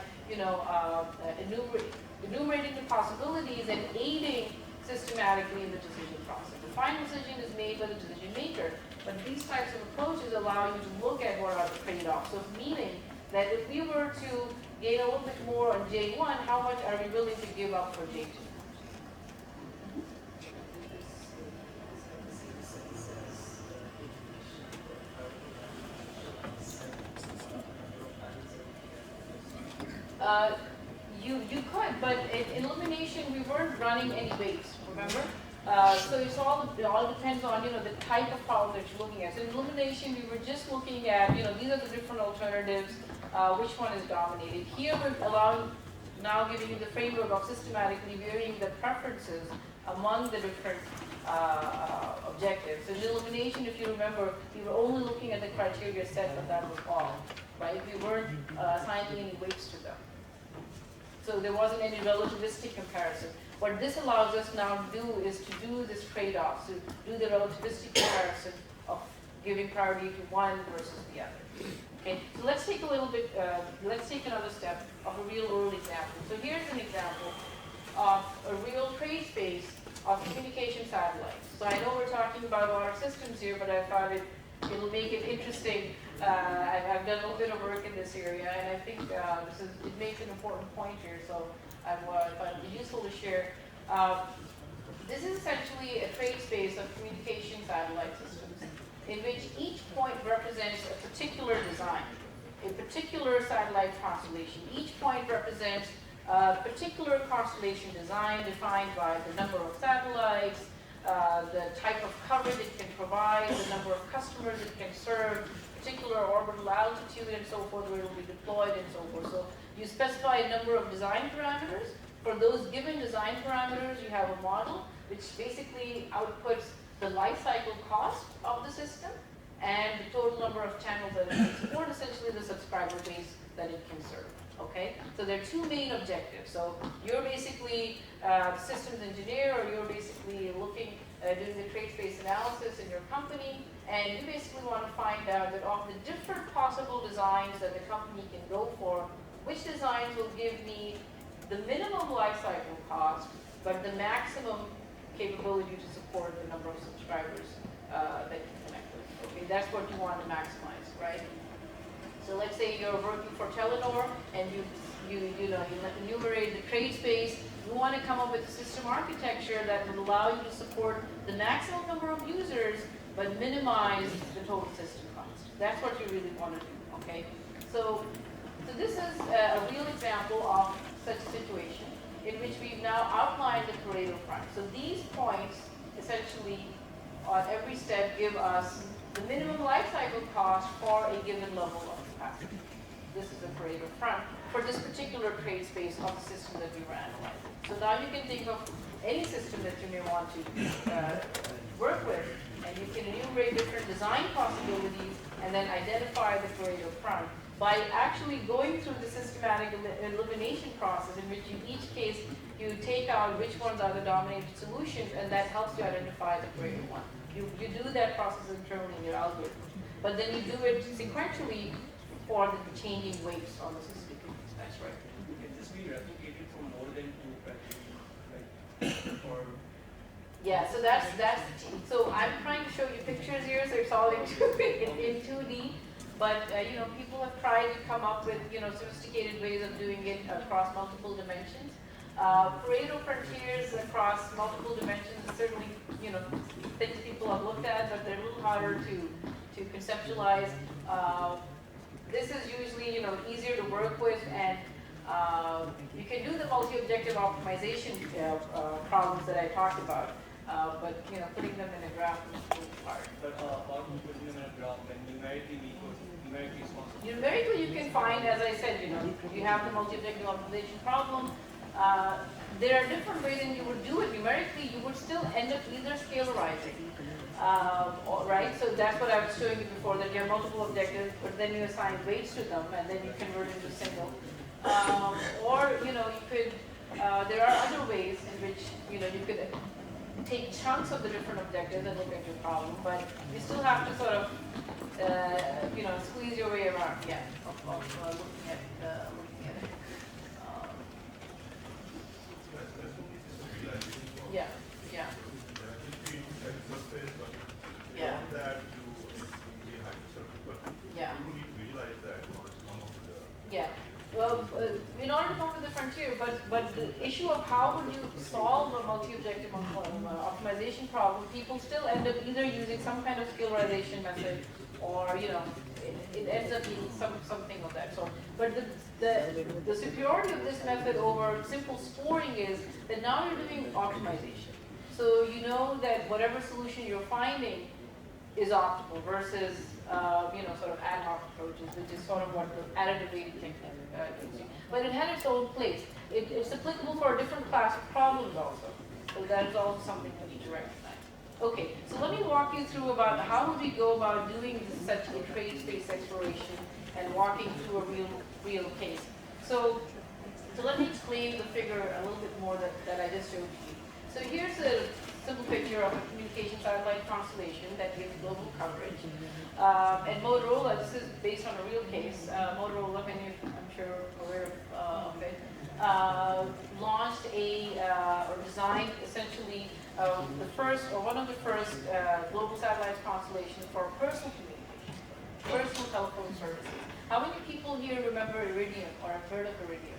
enumerating the possibilities and aiding systematically in the decision process. The final decision is made by the decision maker, but these types of approaches allow you to look at what are the trade-offs. So meaning that if we were to gain a little bit more on J1, how much are we willing to give up for J2? You could, but in elimination we weren't running any weights, remember? So it all depends on the type of problem that you're looking at. So in elimination we were just looking at these are the different alternatives, which one is dominated. Here we're now giving you the framework of systematically varying the preferences among the different objectives. So in elimination, if you remember, we were only looking at the criteria set, and that was all, right? We weren't assigning any weights to them. So there wasn't any relativistic comparison. What this allows us now to do is to do this trade-off, to do the relativistic comparison of giving priority to one versus the other. Okay, so let's take let's take another step of a real world example. So here's an example of a real trade space of communication satellites. So I know we're talking about our systems here, but I thought it'll make it interesting. I've done a little bit of work in this area, and I think it makes an important point here, so I thought it'd be useful to share. This is essentially a trade space of communication satellite systems in which each point represents a particular design. a particular satellite constellation. Each point represents a particular constellation design defined by the number of satellites, the type of coverage it can provide, the number of customers it can serve, particular orbital altitude and so forth, where it will be deployed and so forth. So you specify a number of design parameters. For those given design parameters, you have a model which basically outputs the life cycle cost of the system and the total number of channels that it can support, essentially the subscriber base that it can serve. Okay, so there are two main objectives. So you're basically a systems engineer, or you're basically looking, doing the trade space analysis in your company, and you basically want to find out that of the different possible designs that the company can go for, which designs will give me the minimum life cycle cost, but the maximum capability to support the number of subscribers that you connect with. Okay, that's what you want to maximize, right? So let's say you're working for Telenor and you enumerate the trade space. You want to come up with a system architecture that will allow you to support the maximum number of users but minimize the total system cost. That's what you really want to do, okay? So this is a real example of such a situation in which we've now outlined the Pareto front. So these points essentially on every step give us the minimum life cycle cost for a given level of capacity. This is the Pareto front for this particular trade space of the system that we were analyzing. So now you can think of any system that you may want to work with, and you can enumerate different design possibilities and then identify the Pareto front by actually going through the systematic elimination process, in which in each case you take out which ones are the dominated solutions, and that helps you identify the Pareto one. You do that process internally in your algorithm, but then you do it sequentially for the changing weights on the system. That's right. Can this be replicated for more than two criteria? Like, or yeah, so that's so I'm trying to show you pictures here, so it's all in 2D. But people have tried to come up with sophisticated ways of doing it across multiple dimensions. Pareto frontiers across multiple dimensions is certainly things people have looked at, but they're a little harder to conceptualize. This is usually easier to work with, and you can do the multi-objective optimization problems that I talked about. But putting them in a graph is a little hard. But apart from putting them in a graph, then numerically is possible. Numerically, you can find, as I said, you have the multi-objective optimization problem. There are different ways in you would do it. Numerically, you would still end up either scalarizing, right? So that's what I was showing you before, that you have multiple objectives, but then you assign weights to them, and then you convert into single. Or you could. There are other ways in which you could take chunks of the different objectives and look at your problem, but you still have to sort of squeeze your way around. Yeah, of looking at it. Yeah, yeah. Yeah. Yeah. Yeah. Well, in order to come up with the frontier, but the issue of how would you solve a multi-objective optimization problem, people still end up either using some kind of scalarization method, or it ends up being something of that sort. But the superiority of this method over simple scoring is that now you're doing optimization. So you know that whatever solution you're finding is optimal versus sort of ad hoc approaches, which is sort of what the additive weighted thinking gives you. But it had its own place. It's applicable for a different class of problems also. So that is also something we need to recognize. Okay, so let me walk you through about how would we go about doing such a trade space exploration and walking through a real case. So let me explain the figure a little bit more that I just showed you. So here's a simple picture of a communication satellite constellation that gives global coverage. And Motorola, this is based on a real case. Motorola, many of you, I'm sure, aware of it, launched or designed essentially the first, or one of the first global satellite constellations for personal communication, personal telephone services. How many people here remember Iridium or have heard of Iridium?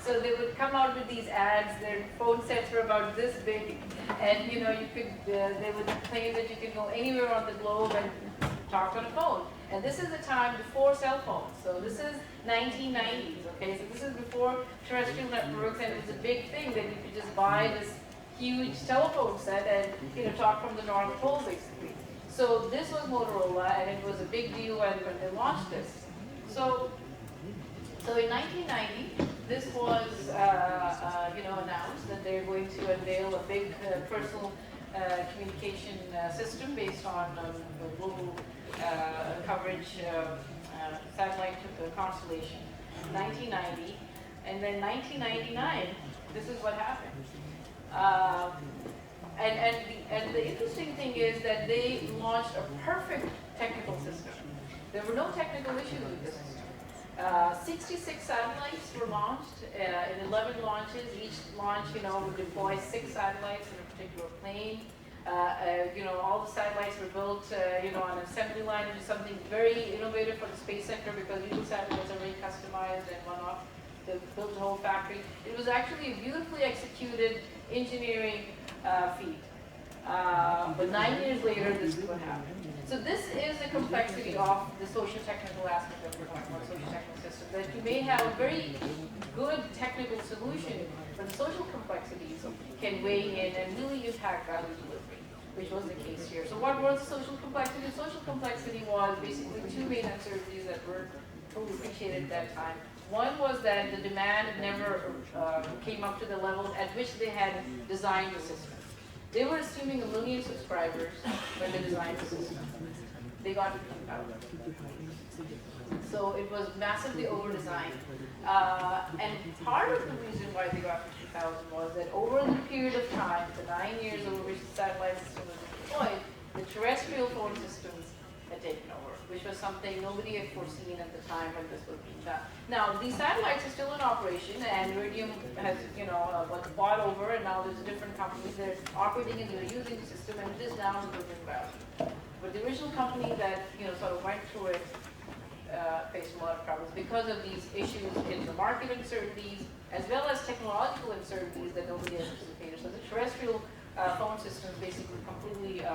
So they would come out with these ads. Their phone sets were about this big, and they would claim that you can go anywhere on the globe and talk on a phone. And this is the time before cell phones. So this is 1990s, okay? So this is before terrestrial networks, and it was a big thing that you could just buy this huge telephone set and, you know, talk from the North Pole, basically. So this was Motorola, and it was a big deal when they launched this. So in 1990, this was, you know, announced that they're going to unveil a big personal communication system based on global coverage satellite constellation. 1990, and then 1999, this is what happened. And the interesting thing is that they launched a perfect technical system. There were no technical issues with this system. 66 satellites were launched in 11 launches. Each launch, you know, would deploy 6 satellites in a particular plane. You know, all the satellites were built, you know, on an assembly line, which is something very innovative for the space sector because usually satellites are very customized and one-off. They built the whole factory. It was actually a beautifully executed engineering feat. But 9 years later, this is what happened. So this is the complexity of the social technical aspect of the social technical system. That you may have a very good technical solution, but the social complexities can weigh in and really impact value delivery, which was the case here. So what was the social complexity? The social complexity was basically 2 main uncertainties that were totally appreciated at that time. One was that the demand never came up to the level at which they had designed the system. They were assuming 1 million subscribers when they designed the system. They got to 2,000. So it was massively over-designed. And part of the reason why they got to 2,000 was that over the period of time, the 9 years over which the satellite system was deployed, the terrestrial phone systems had taken over, which was something nobody had foreseen at the time when this was being done. Now, these satellites are still in operation, and Iridium has, you know, was bought over, and now there's different companies that are operating and they're using the system, and it is now delivering value. But the original company that, you know, sort of went through it faced a lot of troubles because of these issues in the market uncertainties, as well as technological uncertainties that nobody anticipated. So the terrestrial phone systems basically completely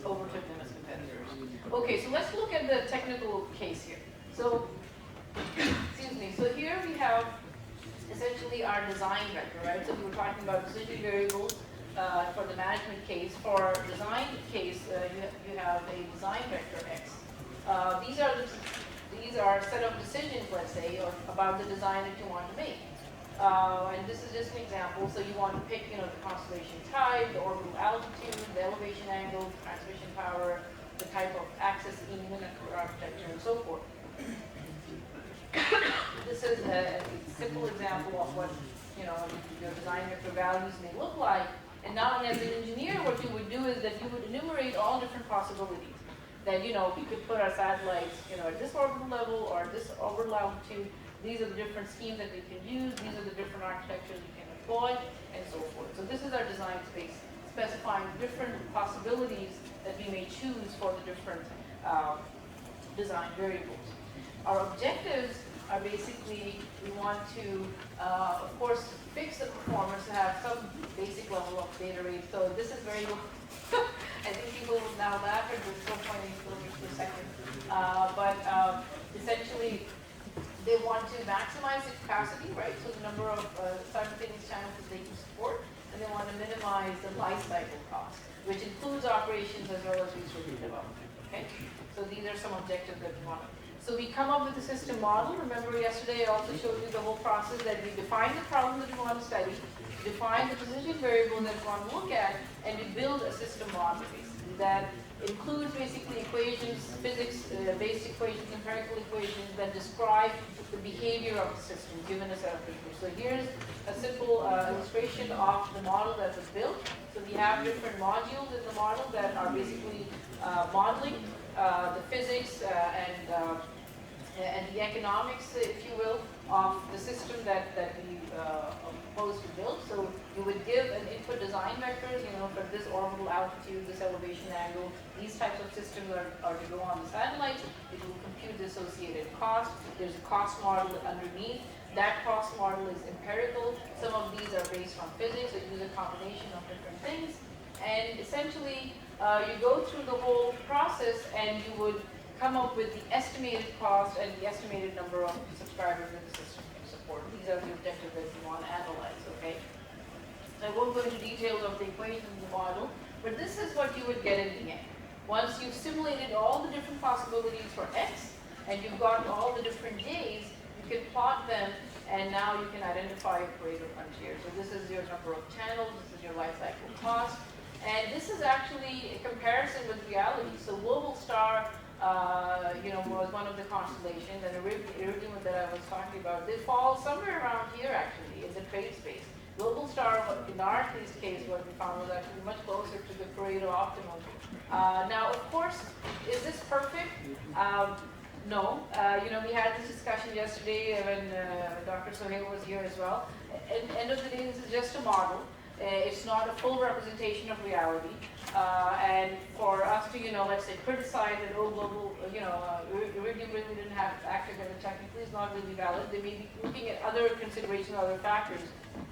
overtook them as competitors. Okay, so let's look at the technical case here. So, excuse me, so here we have essentially our design vector, right? So we were talking about decision variables for the management case. For design case, you have a design vector X. These are a set of decisions, let's say, about the design that you want to make. And this is just an example. So you want to pick, you know, the constellation type, the orbital altitude, the elevation angle, the transmission power, the type of access scheme, the network architecture, and so forth. This is a simple example of what, you know, your design vector values may look like. And now, as an engineer, what you would do is that you would enumerate all different possibilities. That, you know, we could put our satellites, you know, at this orbital level or this orbital altitude. These are the different schemes that we can use. These are the different architectures we can employ, and so forth. So this is our design space, specifying different possibilities that we may choose for the different design variables. Our objectives are basically, we want to, of course, fix the performance to have some basic level of data rate. So this is very, I think people will now laugh at this 4.8 kilometers per second. But essentially, they want to maximize the capacity, right? So the number of simultaneous channels that they can support, and they want to minimize the life cycle cost, which includes operations as well as research and development. Okay, so these are some objectives that we want. So we come up with a system model. Remember yesterday I also showed you the whole process that we define the problem that we want to study, define the decision variable that we want to look at, and we build a system model basically that includes basically equations, physics-based equations, empirical equations that describe the behavior of the system given a set of features. So here's a simple illustration of the model that was built. So we have different modules in the model that are basically modeling the physics and the economics, if you will, of the system that we propose to build. So you would give an input design vectors, you know, for this orbital altitude, this elevation angle, these types of systems are to go on the satellites. It will compute the associated cost. There's a cost model underneath. That cost model is empirical. Some of these are based on physics, so use a combination of different things. And essentially, you go through the whole process and you would come up with the estimated cost and the estimated number of subscribers that the system can support. These are the objectives that you want to analyze, okay? So I won't go into details of the equation and the model, but this is what you would get in the end. Once you've simulated all the different possibilities for X, and you've got all the different days, you can plot them, and now you can identify a Pareto frontier. So this is your number of channels, this is your life cycle cost, and this is actually a comparison with reality. So Global Star, was one of the constellations, and Iridium that I was talking about, they fall somewhere around here actually in the trade space. Global Star, in our case, what we found was actually much closer to the Pareto optimum. Now, of course, is this perfect? No. We had this discussion yesterday when Dr. Sohail was here as well. At the end of the day, this is just a model. It's not a full representation of reality. And for us to, let's say, criticize that, global, Iridium really didn't have active data technically is not really valid. They may be looking at other considerations, other factors.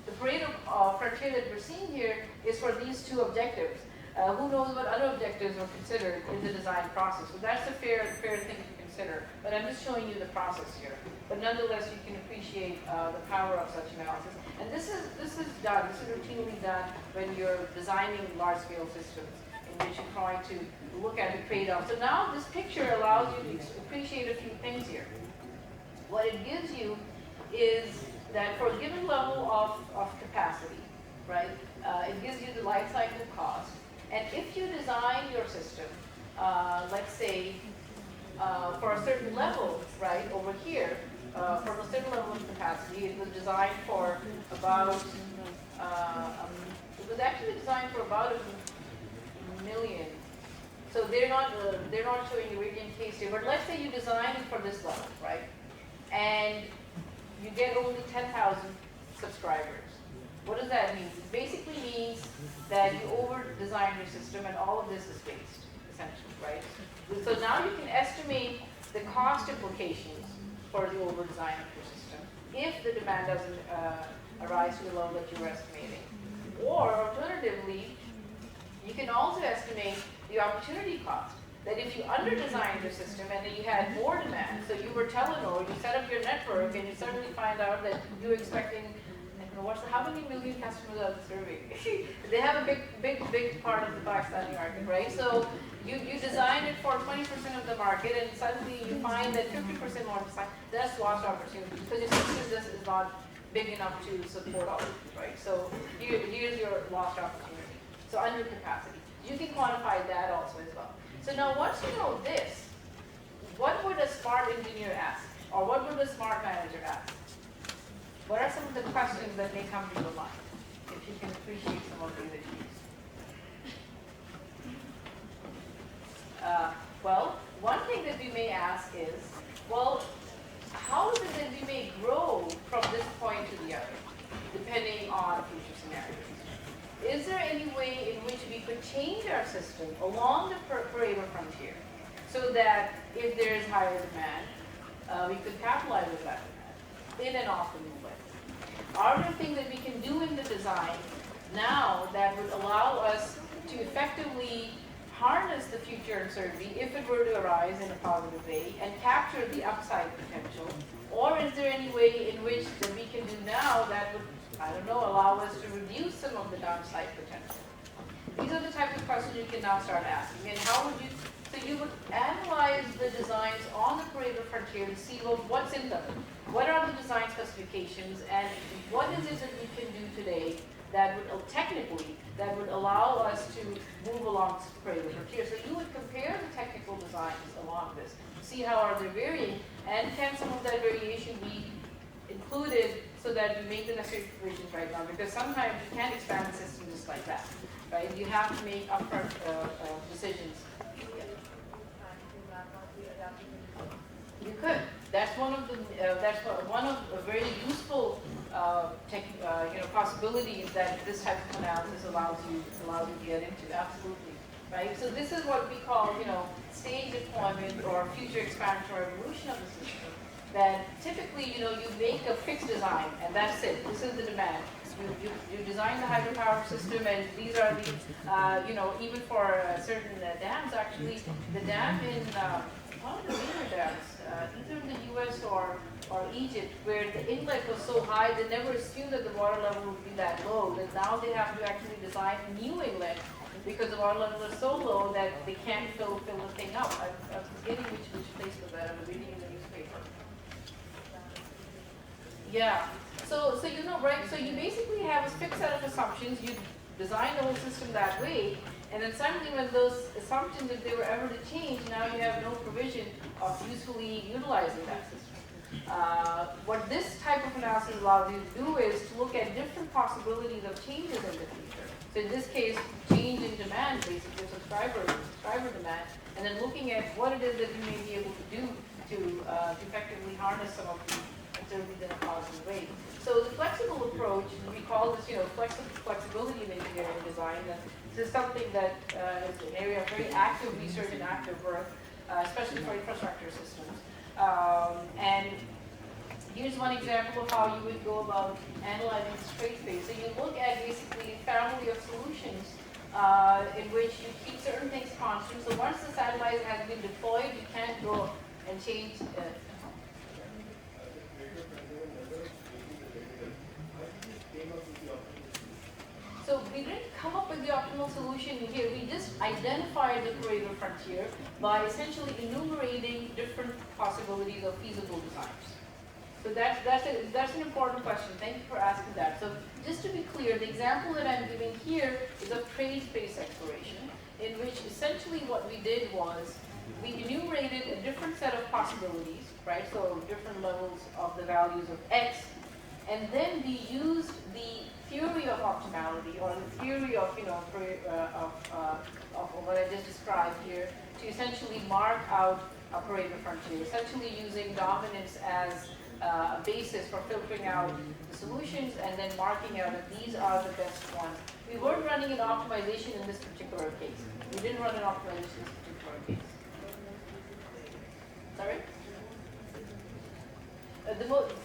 The Pareto frontier that we're seeing here is for these two objectives. Who knows what other objectives were considered in the design process? So that's a fair thing to consider. But I'm just showing you the process here. But nonetheless, you can appreciate the power of such analysis. And this is routinely done when you're designing large-scale systems in which you're trying to look at the trade-off. So now this picture allows you to appreciate a few things here. What it gives you is that for a given level of capacity, right, it gives you the life cycle cost. And if you design your system, let's say, for a certain level, right, over here, for a certain level of capacity, it was designed for about, it was actually designed for about 1 million. So they're not showing the Iridium case here, but let's say you design it for this level, right, and you get only 10,000 subscribers. What does that mean? It basically means that you over-design your system and all of this is waste, essentially, right? So now you can estimate the cost implications for the over-design of your system if the demand doesn't arise to the level that you're estimating. Or alternatively, you can also estimate the opportunity cost. That if you under-designed your system and then you had more demand, so you were Telenor, you set up your network and you suddenly find out that you're expecting, how many million customers are they serving? They have a big part of the Pakistani market, right? So you design it for 20% of the market and suddenly you find that 50% more design, that's lost opportunity because your system just is not big enough to support all of it, right? So here's your lost opportunity. So under capacity. You can quantify that also as well. So now once you know this, what would a smart engineer ask? Or what would a smart manager ask? What are some of the questions that may come to your mind, if you can appreciate some of these issues? Well, one thing that we may ask is, well, how is it that we may grow from this point to the other, depending on future scenarios? Is there any way in which we could change our system along the Pareto frontier so that if there is higher demand, we could capitalize on that demand in an optimal way? Are there things that we can do in the design now that would allow us to effectively harness the future uncertainty if it were to arise in a positive way and capture the upside potential? Or is there any way in which that we can do now that would, allow us to reduce some of the downside potential? These are the types of questions you can now start asking. And how would you, so you would analyze the designs on the Pareto frontier to see, well, what's in them? What are the design specifications and what is it that we can do today that would, technically, that would allow us to move along the Pareto frontier? So you would compare the technical designs along this, see how are they varying, and can some of that variation be included so that you make the necessary provisions right now? Because sometimes you can't expand the system just like that, right? You have to make upfront decisions. You could. That's one of the one of a very useful possibilities that this type of analysis allows you to get into. Absolutely, right? So this is what we call stage deployment or future expansion or evolution of the system. That typically you make a fixed design and that's it. This is the demand. You design the hydropower system and these are the even for certain dams actually the dam in one of the major dams, either in the US or Egypt, where the inlet was so high, they never assumed that the water level would be that low. That now they have to actually design a new inlet because the water level is so low that they can't fill the thing up. I'm forgetting which place was that. I'm reading in the newspaper. Yeah. So you know, right? So you basically have a fixed set of assumptions. You design the whole system that way, and then suddenly when those assumptions, if they were ever to change, now you have no provision of usefully utilizing that system. What this type of analysis allows you to do is to look at different possibilities of changes in the future. So in this case, change in demand, basically subscriber demand, and then looking at what it is that you may be able to do to effectively harness some of the uncertainties in a positive way. So the flexible approach, we call this, flexibility in engineering design. And this is something that is an area of very active research and active work, especially for infrastructure systems. And here's one example of how you would go about analyzing this trade space. So you look at basically a family of solutions in which you keep certain things constant. So once the satellite has been deployed, you can't go and change. So we didn't come up with the optimal solution here. We just identified the Pareto frontier by essentially enumerating different possibilities of feasible designs. So that's an important question. Thank you for asking that. So just to be clear, the example that I'm giving here is of trade space exploration, in which essentially what we did was we enumerated a different set of possibilities, right? So different levels of the values of X, and then we used the theory of optimality, or the theory of what I just described here, to essentially mark out a Pareto frontier, essentially using dominance as a basis for filtering out the solutions and then marking out that these are the best ones. We weren't running an optimization in this particular case. We didn't run an optimization in this particular case. Sorry?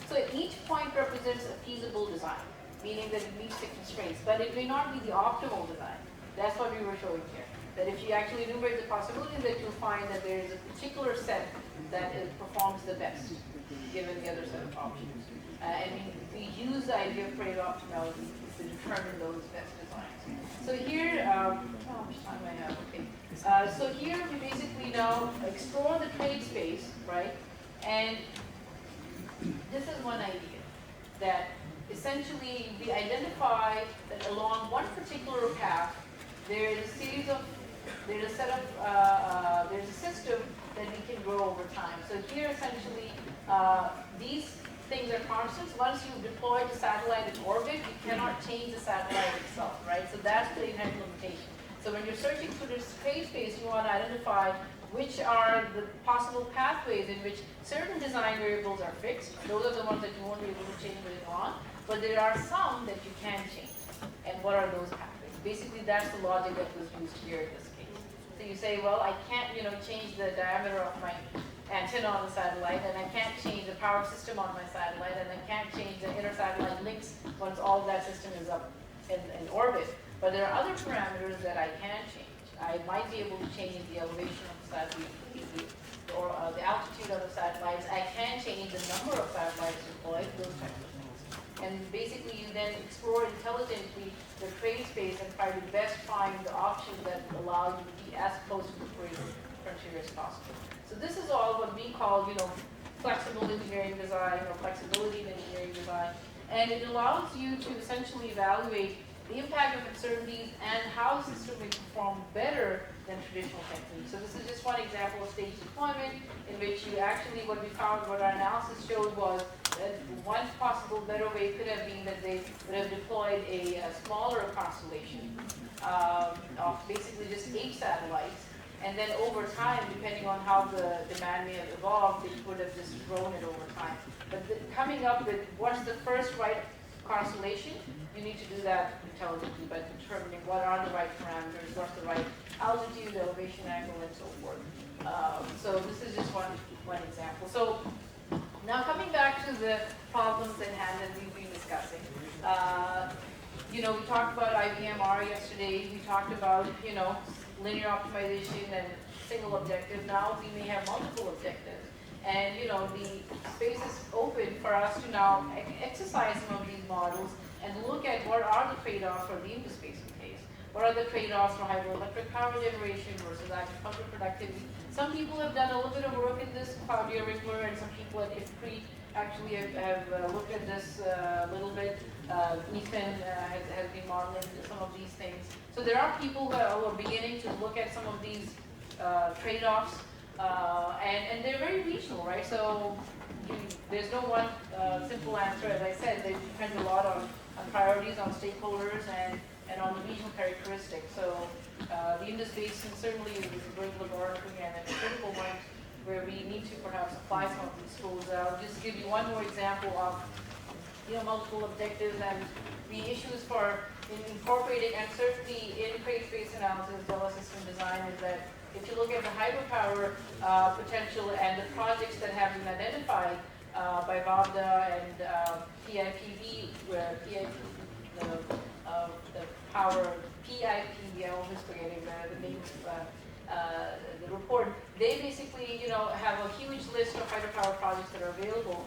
So each point represents a feasible design, meaning that it meets the constraints, but it may not be the optimal design. That's what we were showing here. That if you actually enumerate the possibilities, that you'll find that there is a particular set that performs the best, given the other set of options. And we use the idea of Pareto optimality to determine those best designs. So here, how much time do I have? Okay. So here we basically now explore the trade space, right? And this is one idea, that essentially we identify that along one particular path, there's a system that we can grow over time. So here essentially, these things are constants. Once you've deployed the satellite in orbit, you cannot change the satellite itself, right? So that's the inherent limitation. So when you're searching through this trade space, you want to identify which are the possible pathways in which certain design variables are fixed. Those are the ones that you won't be able to change later on. But there are some that you can change. And what are those pathways? Basically, that's the logic that was used here in this case. So you say, well, I can't, change the diameter of my antenna on the satellite, and I can't change the power system on my satellite, and I can't change the inter-satellite links once all of that system is up in orbit. But there are other parameters that I can change. I might be able to change the elevation of the satellite, or the altitude of the satellites. I can change the number of satellites deployed, those types of things. And basically, you then explore intelligently the trade space and try to best find the options that allow you to be as close to the frontier as possible. So this is all what we call, flexible engineering design or flexibility in engineering design. And it allows you to essentially evaluate the impact of uncertainties and how the system may perform better than traditional techniques. So this is just one example of stage deployment in which you actually, what our analysis showed was that one possible better way could have been that they would have deployed a smaller constellation of basically just 8 satellites. And then over time, depending on how the demand may have evolved, they would have just grown it over time. But coming up with what's the first right constellation, you need to do that intelligently by determining what are the right parameters, what's the right altitude, elevation angle, and so forth. So this is just one example. So now coming back to the problems at hand that we've been discussing. We talked about IBMR yesterday. We talked about, linear optimization and single objective. Now we may have multiple objectives. And you know, the space is open for us to now exercise some of these models and look at what are the trade-offs for the interspacing case. What are the trade-offs for hydroelectric power generation versus agricultural productivity? Some people have done a little bit of work in this, Claudia Rickler, and some people at Afreen actually have looked at this a little bit. Ethan has been modeling some of these things. So there are people who are beginning to look at some of these trade-offs, and they're very regional, right? So there's no one simple answer. As I said, they depend a lot on priorities, on stakeholders, and on the regional characteristics. So the Indus Basin certainly is a great laboratory and a critical one where we need to perhaps apply some of these tools. I'll just give you one more example of multiple objectives and the issues for incorporating, and certainly in trade space analysis, Delta system design, is that if you look at the hydropower potential and the projects that have been identified by VAVDA and PIPV, where the power, PIPV, I'm always forgetting the name of the report, they basically have a huge list of hydropower projects that are available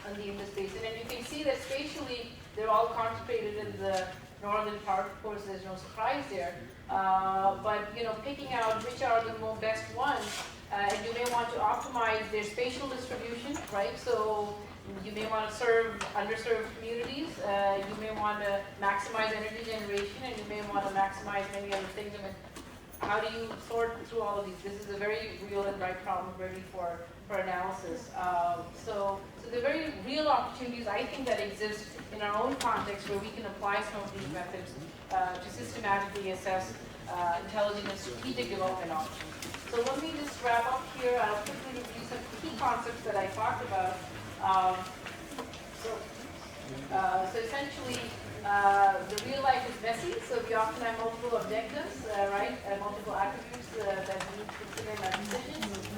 on the Indus Basin. And you can see that spatially they're all concentrated in the northern part. Of course, there's no surprise there. But picking out which are the best ones, and you may want to optimize their spatial distribution, right? So you may want to serve underserved communities. You may want to maximize energy generation, and you may want to maximize many other things. I mean, how do you sort through all of these? This is a very real and right problem, ready for analysis. So there are very real opportunities, I think, that exist in our own context where we can apply some of these methods to systematically assess intelligent and strategic development options. So let me just wrap up here. I'll quickly review some key concepts that I talked about. So essentially, the real life is messy, so we often have multiple objectives, right, and multiple attributes that we need to consider in our decisions.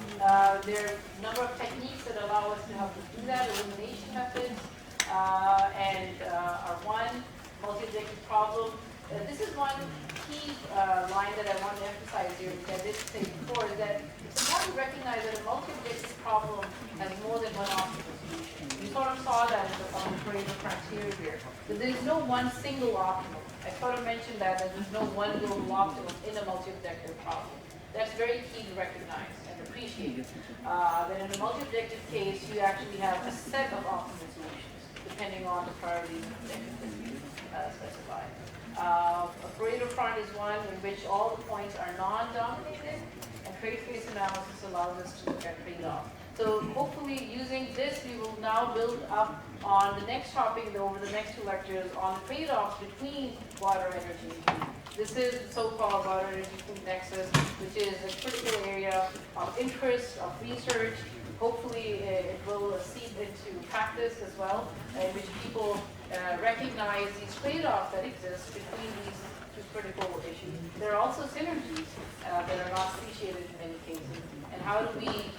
There are a number of techniques that allow us to help us do that, elimination methods, and our one multi-objective problem. This is one key line that I want to emphasize here, which I did say before, is that it's important to recognize that a multi-objective problem has more than one optimal solution. You sort of saw that on the Pareto criteria here. But there is no one single optimal. I sort of mentioned that there's no one global optimal in a multi-objective problem. That's very key to recognize and appreciate. That in a multi-objective case, you actually have a set of optimal solutions, depending on the priority objective that you specify. A Pareto front is one in which all the points are non-dominated, and trade space analysis allows us to look at trade-off. So hopefully using this, we will now build up on the next topic over the next two lectures on the trade-offs between water, energy, and food. This is the so-called water, energy, food nexus, which is a critical area of interest, of research. Hopefully it will seep into practice as well, in which people recognize these trade-offs that exist between these two critical issues. There are also synergies that are not appreciated in many cases. And how do we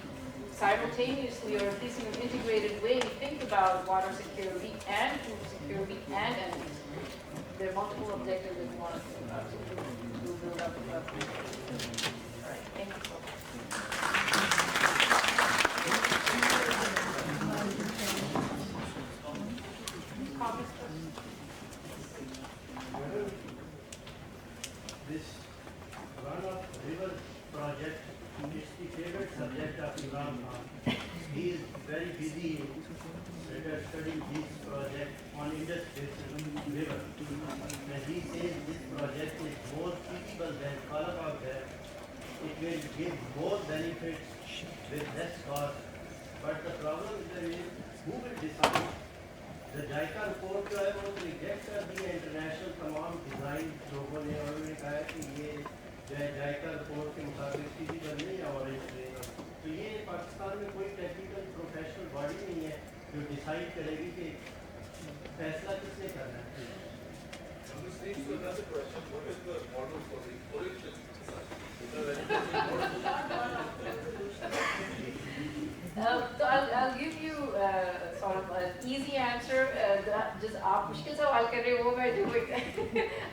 simultaneously, or at least in an integrated way, think about water security and food security and energy security? There are multiple objectives that we want to think about. So we'll build up. All right, thank you so much. Comments? This run-of-river project is the favorite subject of Imran Khan. He is very busy studying this project on Indus Basin River. And he says this project is more feasible than Scalarization. It will give more benefits with less cost. But the problem is who will decide? The JICA report जो है वो reject कर दी है international तमाम design लोगों ने, और उन्होंने कहा कि ये जो है JICA रिपोर्ट के मुताबिक फिजिकल नहीं है ऑरेंज रहेगा। तो ये पाकिस्तान में कोई टेक्निकल प्रोफेशनल बॉडी नहीं है जो डिसाइड करेगी कि फैसला किसने करना है। This leads to another question. What is the model for the correlation exercise? Because So I'll give you sort of an easy answer. Just आप मुश्किल सवाल कर रहे हो वो मैं जो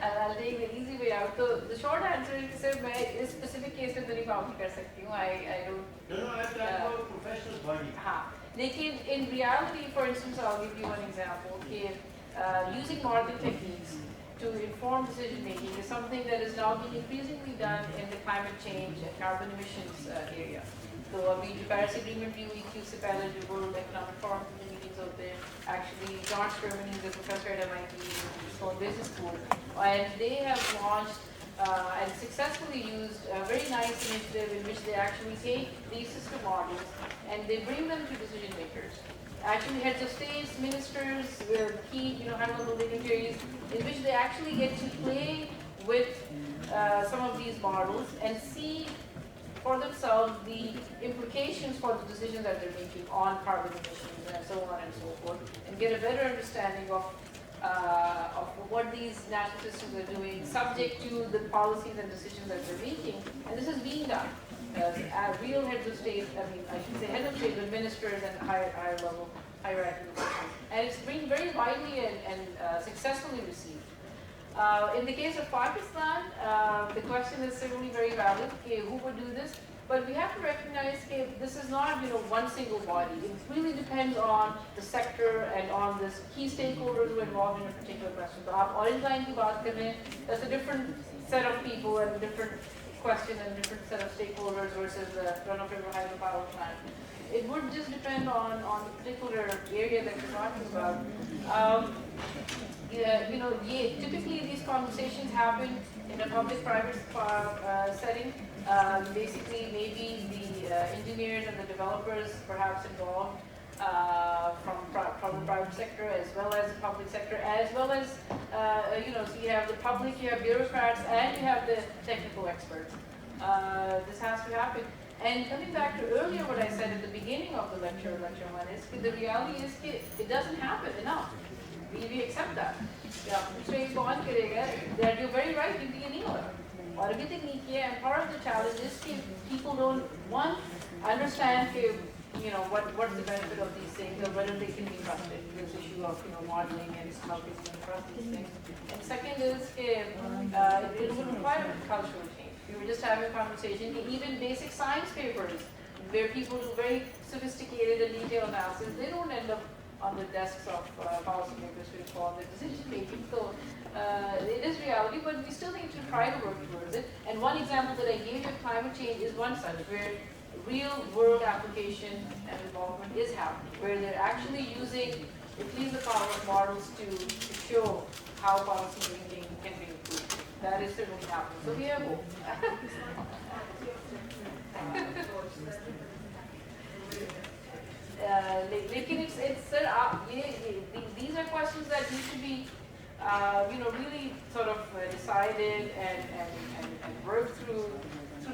I'll take the easy way out. So the short answer is कि सर मैं इस specific case में तो नहीं काम कर सकती हूँ. I don't. No, I'm talking about professional body. हाँ. लेकिन in reality, for instance, I'll give you one example. कि using modeling techniques to inform decision making is something that is now being increasingly done in the climate change and carbon emissions area. So अभी जो Paris Agreement भी हुई थी उससे पहले जो World Economic Forum की meetings होते हैं, actually John Sherman is a professor at MIT Sloan Business School, and they have launched and successfully used a very nice initiative in which they actually take these system models and they bring them to decision makers. Actually, heads of states, ministers, key, high-level dignitaries, in which they actually get to play with some of these models and see for themselves the implications for the decisions that they're making on carbon emissions and so on and so forth, and get a better understanding of what these national systems are doing, subject to the policies and decisions that they're making. And this is being done. Real heads of state, I should say heads of state, but ministers and higher level hierarchical officials. And it's been very widely and successfully received. In the case of Pakistan, the question is certainly very valid. Okay, who would do this? But we have to recognize that this is not, one single body. It really depends on the sector and on the key stakeholders who are involved in a particular question. So, आप orange line की बात कर रहे हैं, that's a different set of people and a different question and a different set of stakeholders versus the run-of-river hydropower plant. It would just depend on the particular area that you're talking about. Typically these conversations happen in a public-private setting. Basically, maybe the engineers and the developers perhaps involved from the private sector as well as the public sector, as well as, so you have the public, you have bureaucrats, and you have the technical experts. This has to happen. And coming back to earlier what I said at the beginning of the lecture one, is the reality is that it doesn't happen enough. We accept that. That you're very right, India नहीं हो रहा. और अभी तक नहीं किया, and part of the challenge is that people don't, one, understand what's the benefit of these things or whether they can be trusted. This issue of modeling and how people can trust these things. And second is it will require a cultural change. We were just having a conversation, even basic science papers, where people do very sophisticated and detailed analysis, they don't end up on the desks of policymakers to inform their decision making. So it is reality, but we still need to try to work towards it. And one example that I gave you of climate change is one such, where real world application and involvement is happening, where they're actually using at least the power of models to show how policy making can be improved. That is certainly happening. So we have hope. These are questions that need to be really sort of decided and worked through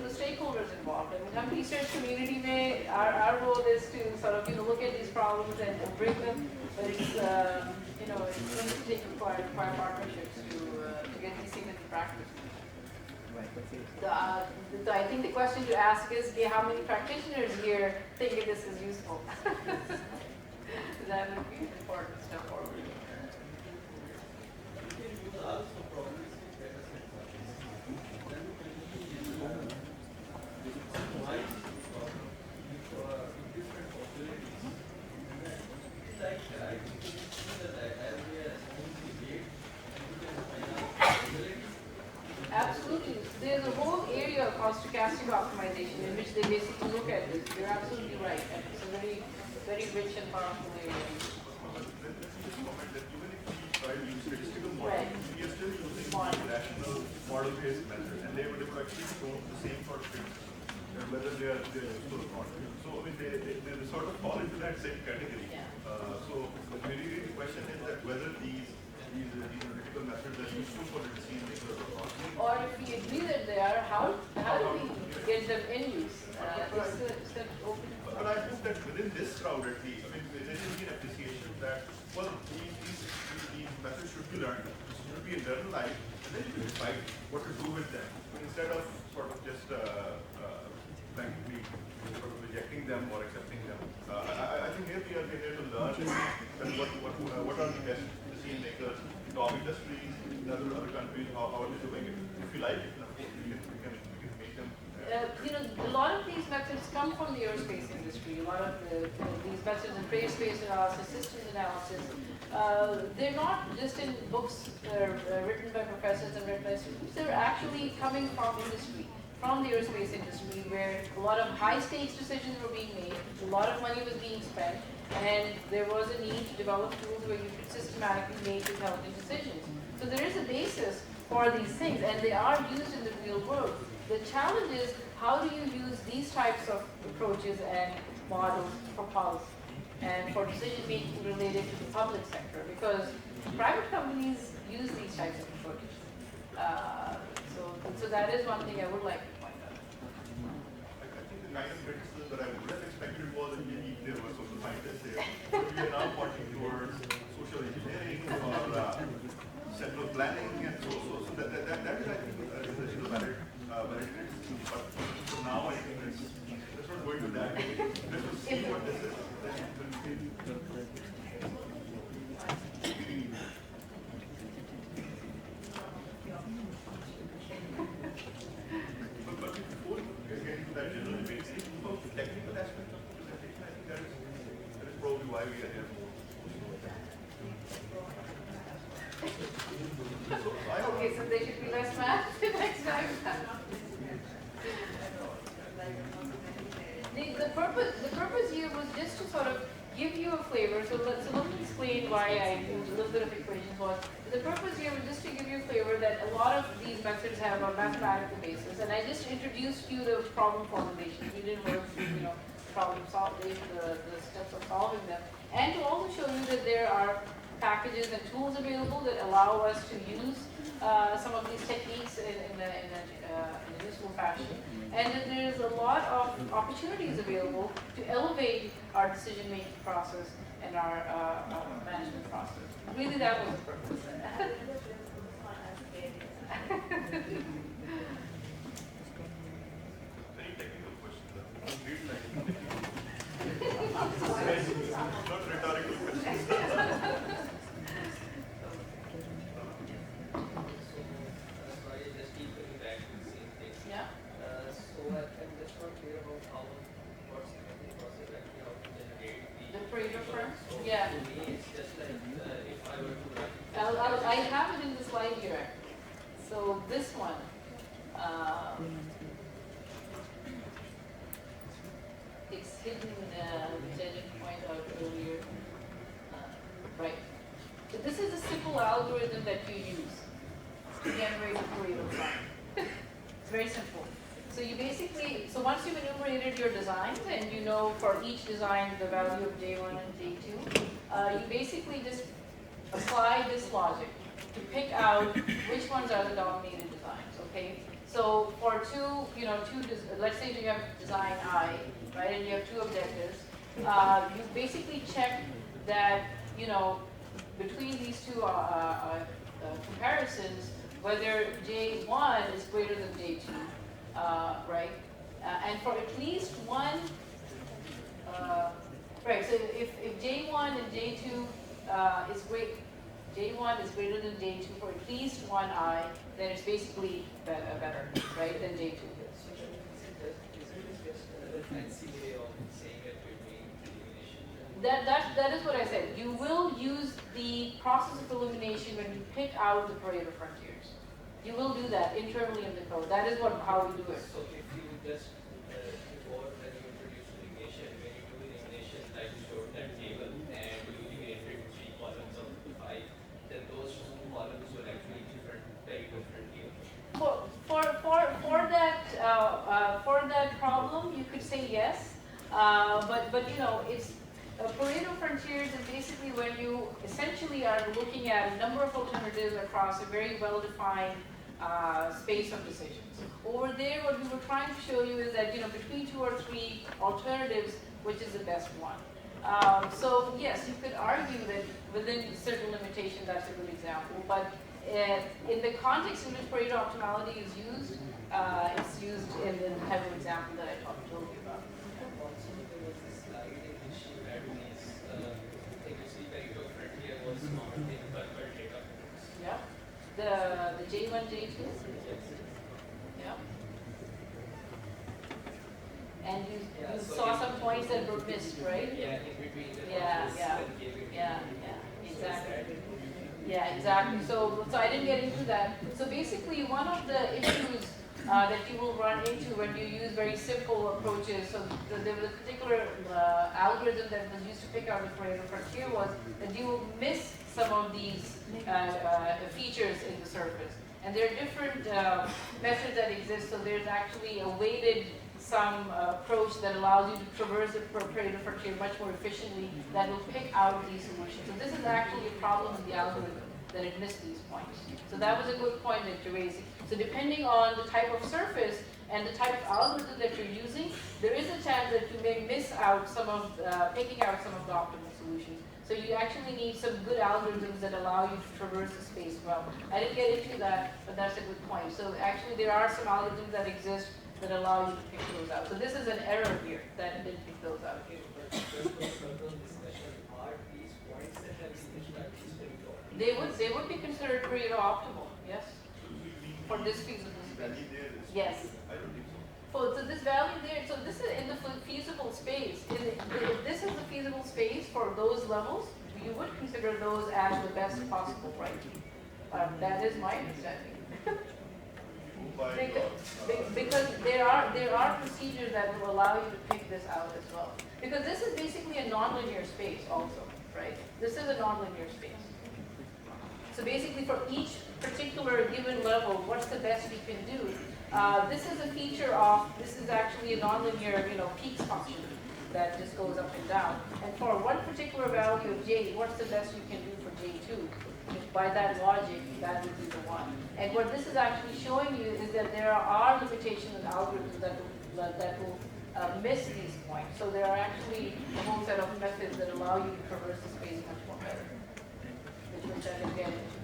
the stakeholders involved. And in the research community, our role is to sort of look at these problems and bring them, but it's it's going to take require partnerships to get these things into practice. I think the question to ask is, how many practitioners here think that this is useful? That would be an important step forward. Absolutely. There's a whole area called stochastic optimization in which they basically look at this. You're absolutely right. And it's a very, very rich and powerful area. Try to use statistical models, we are still using the rational model-based method, and they would have actually shown the same sort of things, whether they are useful or not. So I mean, they sort of fall into that same category. Yeah. So really the question is that whether these analytical methods are useful for the decision makers or not. Or if we agree that they are, how do we get them in use? But I hope that within this crowd at least, I mean, there should be an appreciation that, well, these methods should be learned, should be be internalized, and then you can decide what to do with them. But instead of sort of just blankly sort of rejecting them or accepting them, I think here we are here to learn what are the best decision makers in top industries, in other countries, how are they doing it. If you like it, of course, we can make them. You know, a lot of these methods come from the aerospace industry. A lot of these methods in phase space analysis, systems analysis, they're not just in books written by professors and read by students. They're actually coming from industry, from the aerospace industry, where a lot of high-stakes decisions were being made, a lot of money was being spent, and there was a need to develop tools where you could systematically make intelligent decisions. So there is a basis for these things, and they are used in the real world. The challenge is, how do you use these types of approaches and models for policy and for decision making related to the public sector? Because private companies use these types of approaches. So that is one thing I would like to point out. I think the kind of criticism that I would have expected was that maybe there were social scientists there. But we are now pointing towards social engineering or central planning, and so that is, I think, is a valid criticism. But for now, I think let's not go into that. Let's just see what this is. But before getting to that general debate, about the technical aspect of the presentation, I think that is probably why we are here more. Okay, so there should be less math next time. The purpose here was just to sort of give you a flavor. So let me explain why I used a little bit of equations. The purpose here was just to give you a flavor that a lot of these methods have a mathematical basis, and I just introduced you the problem formulation. We didn't work through, problem solving, the steps of solving them, and to also show you that there are packages and tools available that allow us to use some of these techniques in a useful fashion, and that there is a lot of opportunities available to elevate our decision-making process and our management process. Really, that was the purpose. Very technical questions. Not rhetorical questions. Yeah. I have it in the slide here. So this one, it's hidden, which I didn't point out earlier. Right. So this is a simple algorithm that you use to generate a Pareto chart. It's very simple. So you basically, once you've enumerated your designs and you know for each design the value of J1 and J2, you basically just apply this logic to pick out which ones are the dominated designs, okay? So for let's say you have design I, right, and you have two objectives, you basically check that, between these two comparisons, whether J1 is greater than J2, right? And for at least one, right, so if J1 and J2 J1 is greater than J2 for at least one I, then it's basically better, right, than J2 is. That is what I said. You will use the process of elimination when you pick out the Pareto frontiers. You will do that internally in the code. That is how we do it. So if you just before when you introduce elimination, when you do elimination, like you showed that table, and you eliminated 3 columns of 5, then those 2 columns will actually very differently. For that problem, you could say yes, but it's Pareto frontiers is basically when you essentially are looking at a number of alternatives across a very well-defined space of decisions. Over there, what we were trying to show you is that between 2 or 3 alternatives, which is the best one. So yes, you could argue that within certain limitations, that's a good example, but in the context in which Pareto optimality is used, it's used in the type of example that I told you about. Yeah. The J1, J2? Yeah. And you saw some points that were missed, right? Yeah, in between the exactly. Yeah, exactly. So I didn't get into that. So basically, one of the issues that you will run into when you use very simple approaches, so there was a particular algorithm that was used to pick out the Pareto frontier was that you will miss some of these features in the surface. And there are different methods that exist. So there's actually a weighted sum approach that allows you to traverse the Pareto frontier much more efficiently that will pick out these solutions. So this is actually a problem in the algorithm, that it missed these points. So that was a good point that you're raising. So depending on the type of surface and the type of algorithm that you're using, there is a chance that you may miss out some of, picking out some of the optimal solutions. So you actually need some good algorithms that allow you to traverse the space well. I didn't get into that, but that's a good point. So actually there are some algorithms that exist that allow you to pick those out. So this is an error here, that it didn't pick those out here. They would be considered Pareto optimal, yes? For this feasible space. Yes. So this value there, so this is in the feasible space. If this is the feasible space for those levels, you would consider those as the best possible, right? That is my understanding. Because there are procedures that will allow you to pick this out as well. Because this is basically a nonlinear space also, right? This is a nonlinear space. So basically for each particular given level, what's the best we can do? This is a feature of, this is actually a nonlinear, peaks function that just goes up and down. And for one particular value of j, what's the best you can do for j2? By that logic, that would be the one. And what this is actually showing you is that there are limitations in algorithms that will miss these points. So there are actually a whole set of methods that allow you to traverse the space much more better, which I can get into.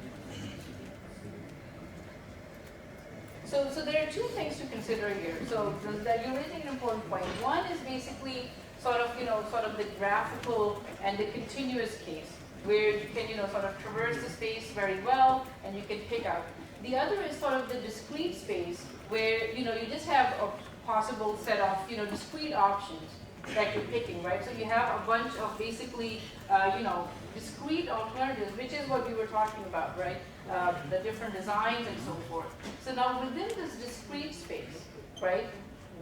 So there are two things to consider here. So that you're raising an important point. One is basically sort of the graphical and the continuous case, where you can, sort of traverse the space very well and you can pick out. The other is sort of the discrete space, where, you just have a possible set of, discrete options that you're picking, right? So you have a bunch of basically, discrete alternatives, which is what we were talking about, right? The different designs and so forth. So now within this discrete space, right,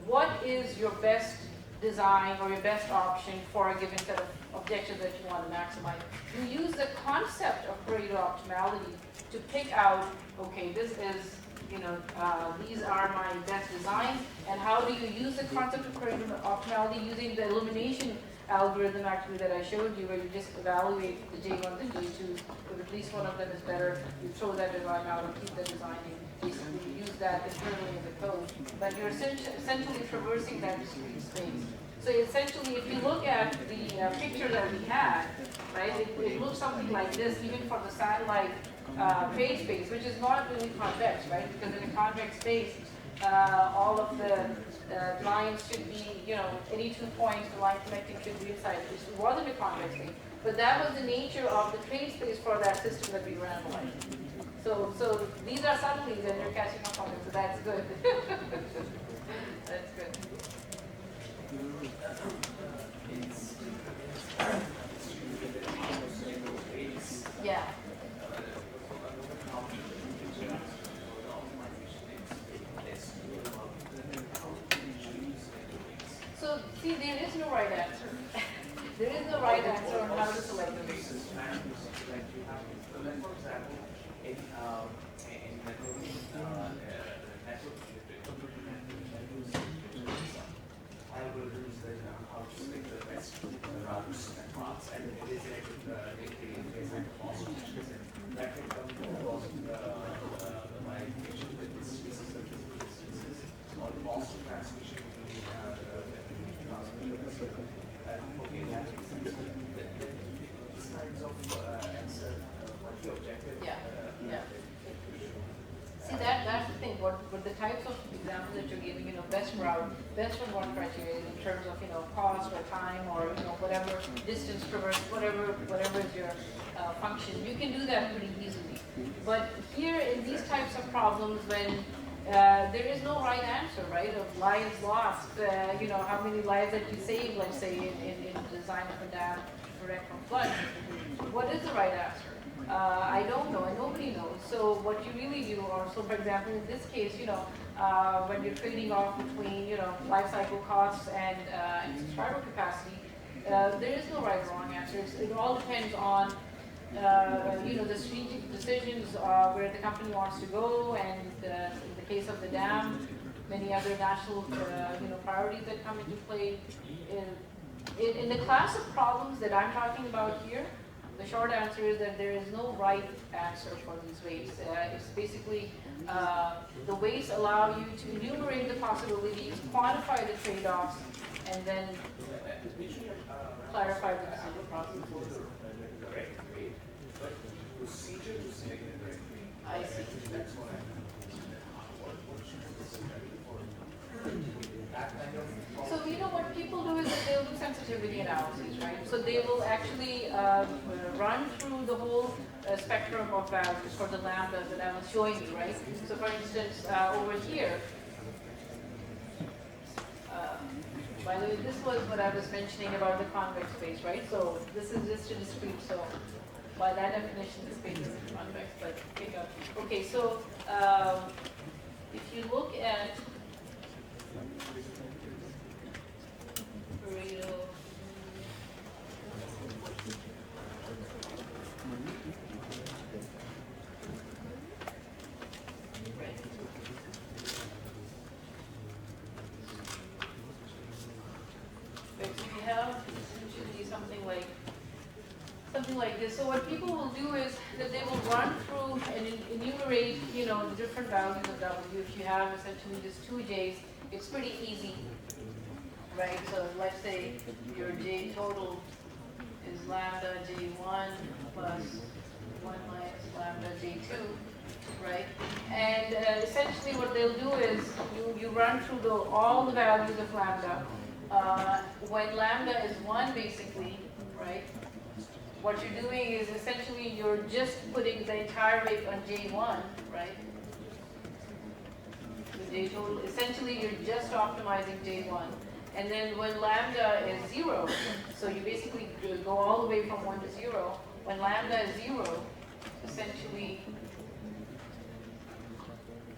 what is your best design or your best option for a given set of objectives that you want to maximize? You use the concept of Pareto optimality to pick out, okay, this is, these are my best designs, and how do you use the concept of Pareto optimality using the elimination algorithm actually that I showed you, where you just evaluate the J1 and J2, if at least one of them is better, you throw that design out and keep the design in. Basically, you use that internally in the code, but you're essentially traversing that discrete space. So essentially, if you look at the picture that we had, right, it looks something like this, even for the satellite phase space, which is not really convex, right? Because in a convex space, all of the lines should be, any 2 points, the line connecting should be inside, which wasn't a convex space. But that was the nature of the trade space for that system that we were analyzing. So these are subtleties and you're catching up on it, so that's good. That's good. Yeah. So see, there is no right answer. There is no right answer on how to select the basis. For example, in algorithms that how to select the best routes and paths, and it is a cost. That can come across my equation with this species of diseases, or loss of transmission between transmitters. Okay, that makes sense. These kinds of answer, what the objective. Yeah, yeah. See, that's the thing, what the types of examples that you're giving, best route, best on what criteria in terms of, cost or time or, whatever, distance traversed, whatever is your function, you can do that pretty easily. But here in these types of problems, when there is no right answer, right, of lives lost, how many lives that you save, let's say, in design of a dam to protect from flood, what is the right answer? I don't know, and nobody knows. So what you really do, or so for example, in this case, when you're trading off between, life cycle costs and subscriber capacity, there is no right or wrong answer. It all depends on, the strategic decisions where the company wants to go, and in the case of the dam, many other national, priorities that come into play. In the class of problems that I'm talking about here, the short answer is that there is no right answer for these weights. It's basically, the weights allow you to enumerate the possibilities, quantify the trade-offs, and then clarify the decision process. Procedure to select the correct way. I see. That's what that kind of. So what people do is that they'll do sensitivity analyses, right? So they will actually run through the whole spectrum of values for the lambdas that I was showing you, right? So for instance, over here, by the way, this was what I was mentioning about the convex space, right? So this is just a discrete, so by that definition, the space is convex, but okay, so if you look at Pareto, right. So we have essentially something like this. So what people will do is that they will run through and enumerate, the different values of W. If you have essentially just two J's, it's pretty easy, right? So let's say your J total is lambda J1 plus 1 minus lambda J2, right? And essentially what they'll do is you run through all the values of lambda. When lambda is 1, basically, right? What you're doing is essentially you're just putting the entire weight on J1, right? The J total, essentially you're just optimizing J1. And then when lambda is 0, so you basically go all the way from 1 to 0. When lambda is 0, essentially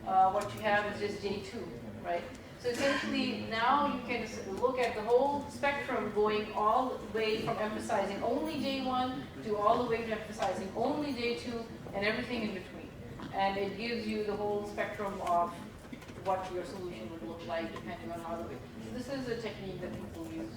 what you have is just J2, right? So essentially now you can look at the whole spectrum going all the way from emphasizing only J1 to all the way to emphasizing only J2 and everything in between. And it gives you the whole spectrum of what your solution would look like depending on how the way. This is a technique that people use.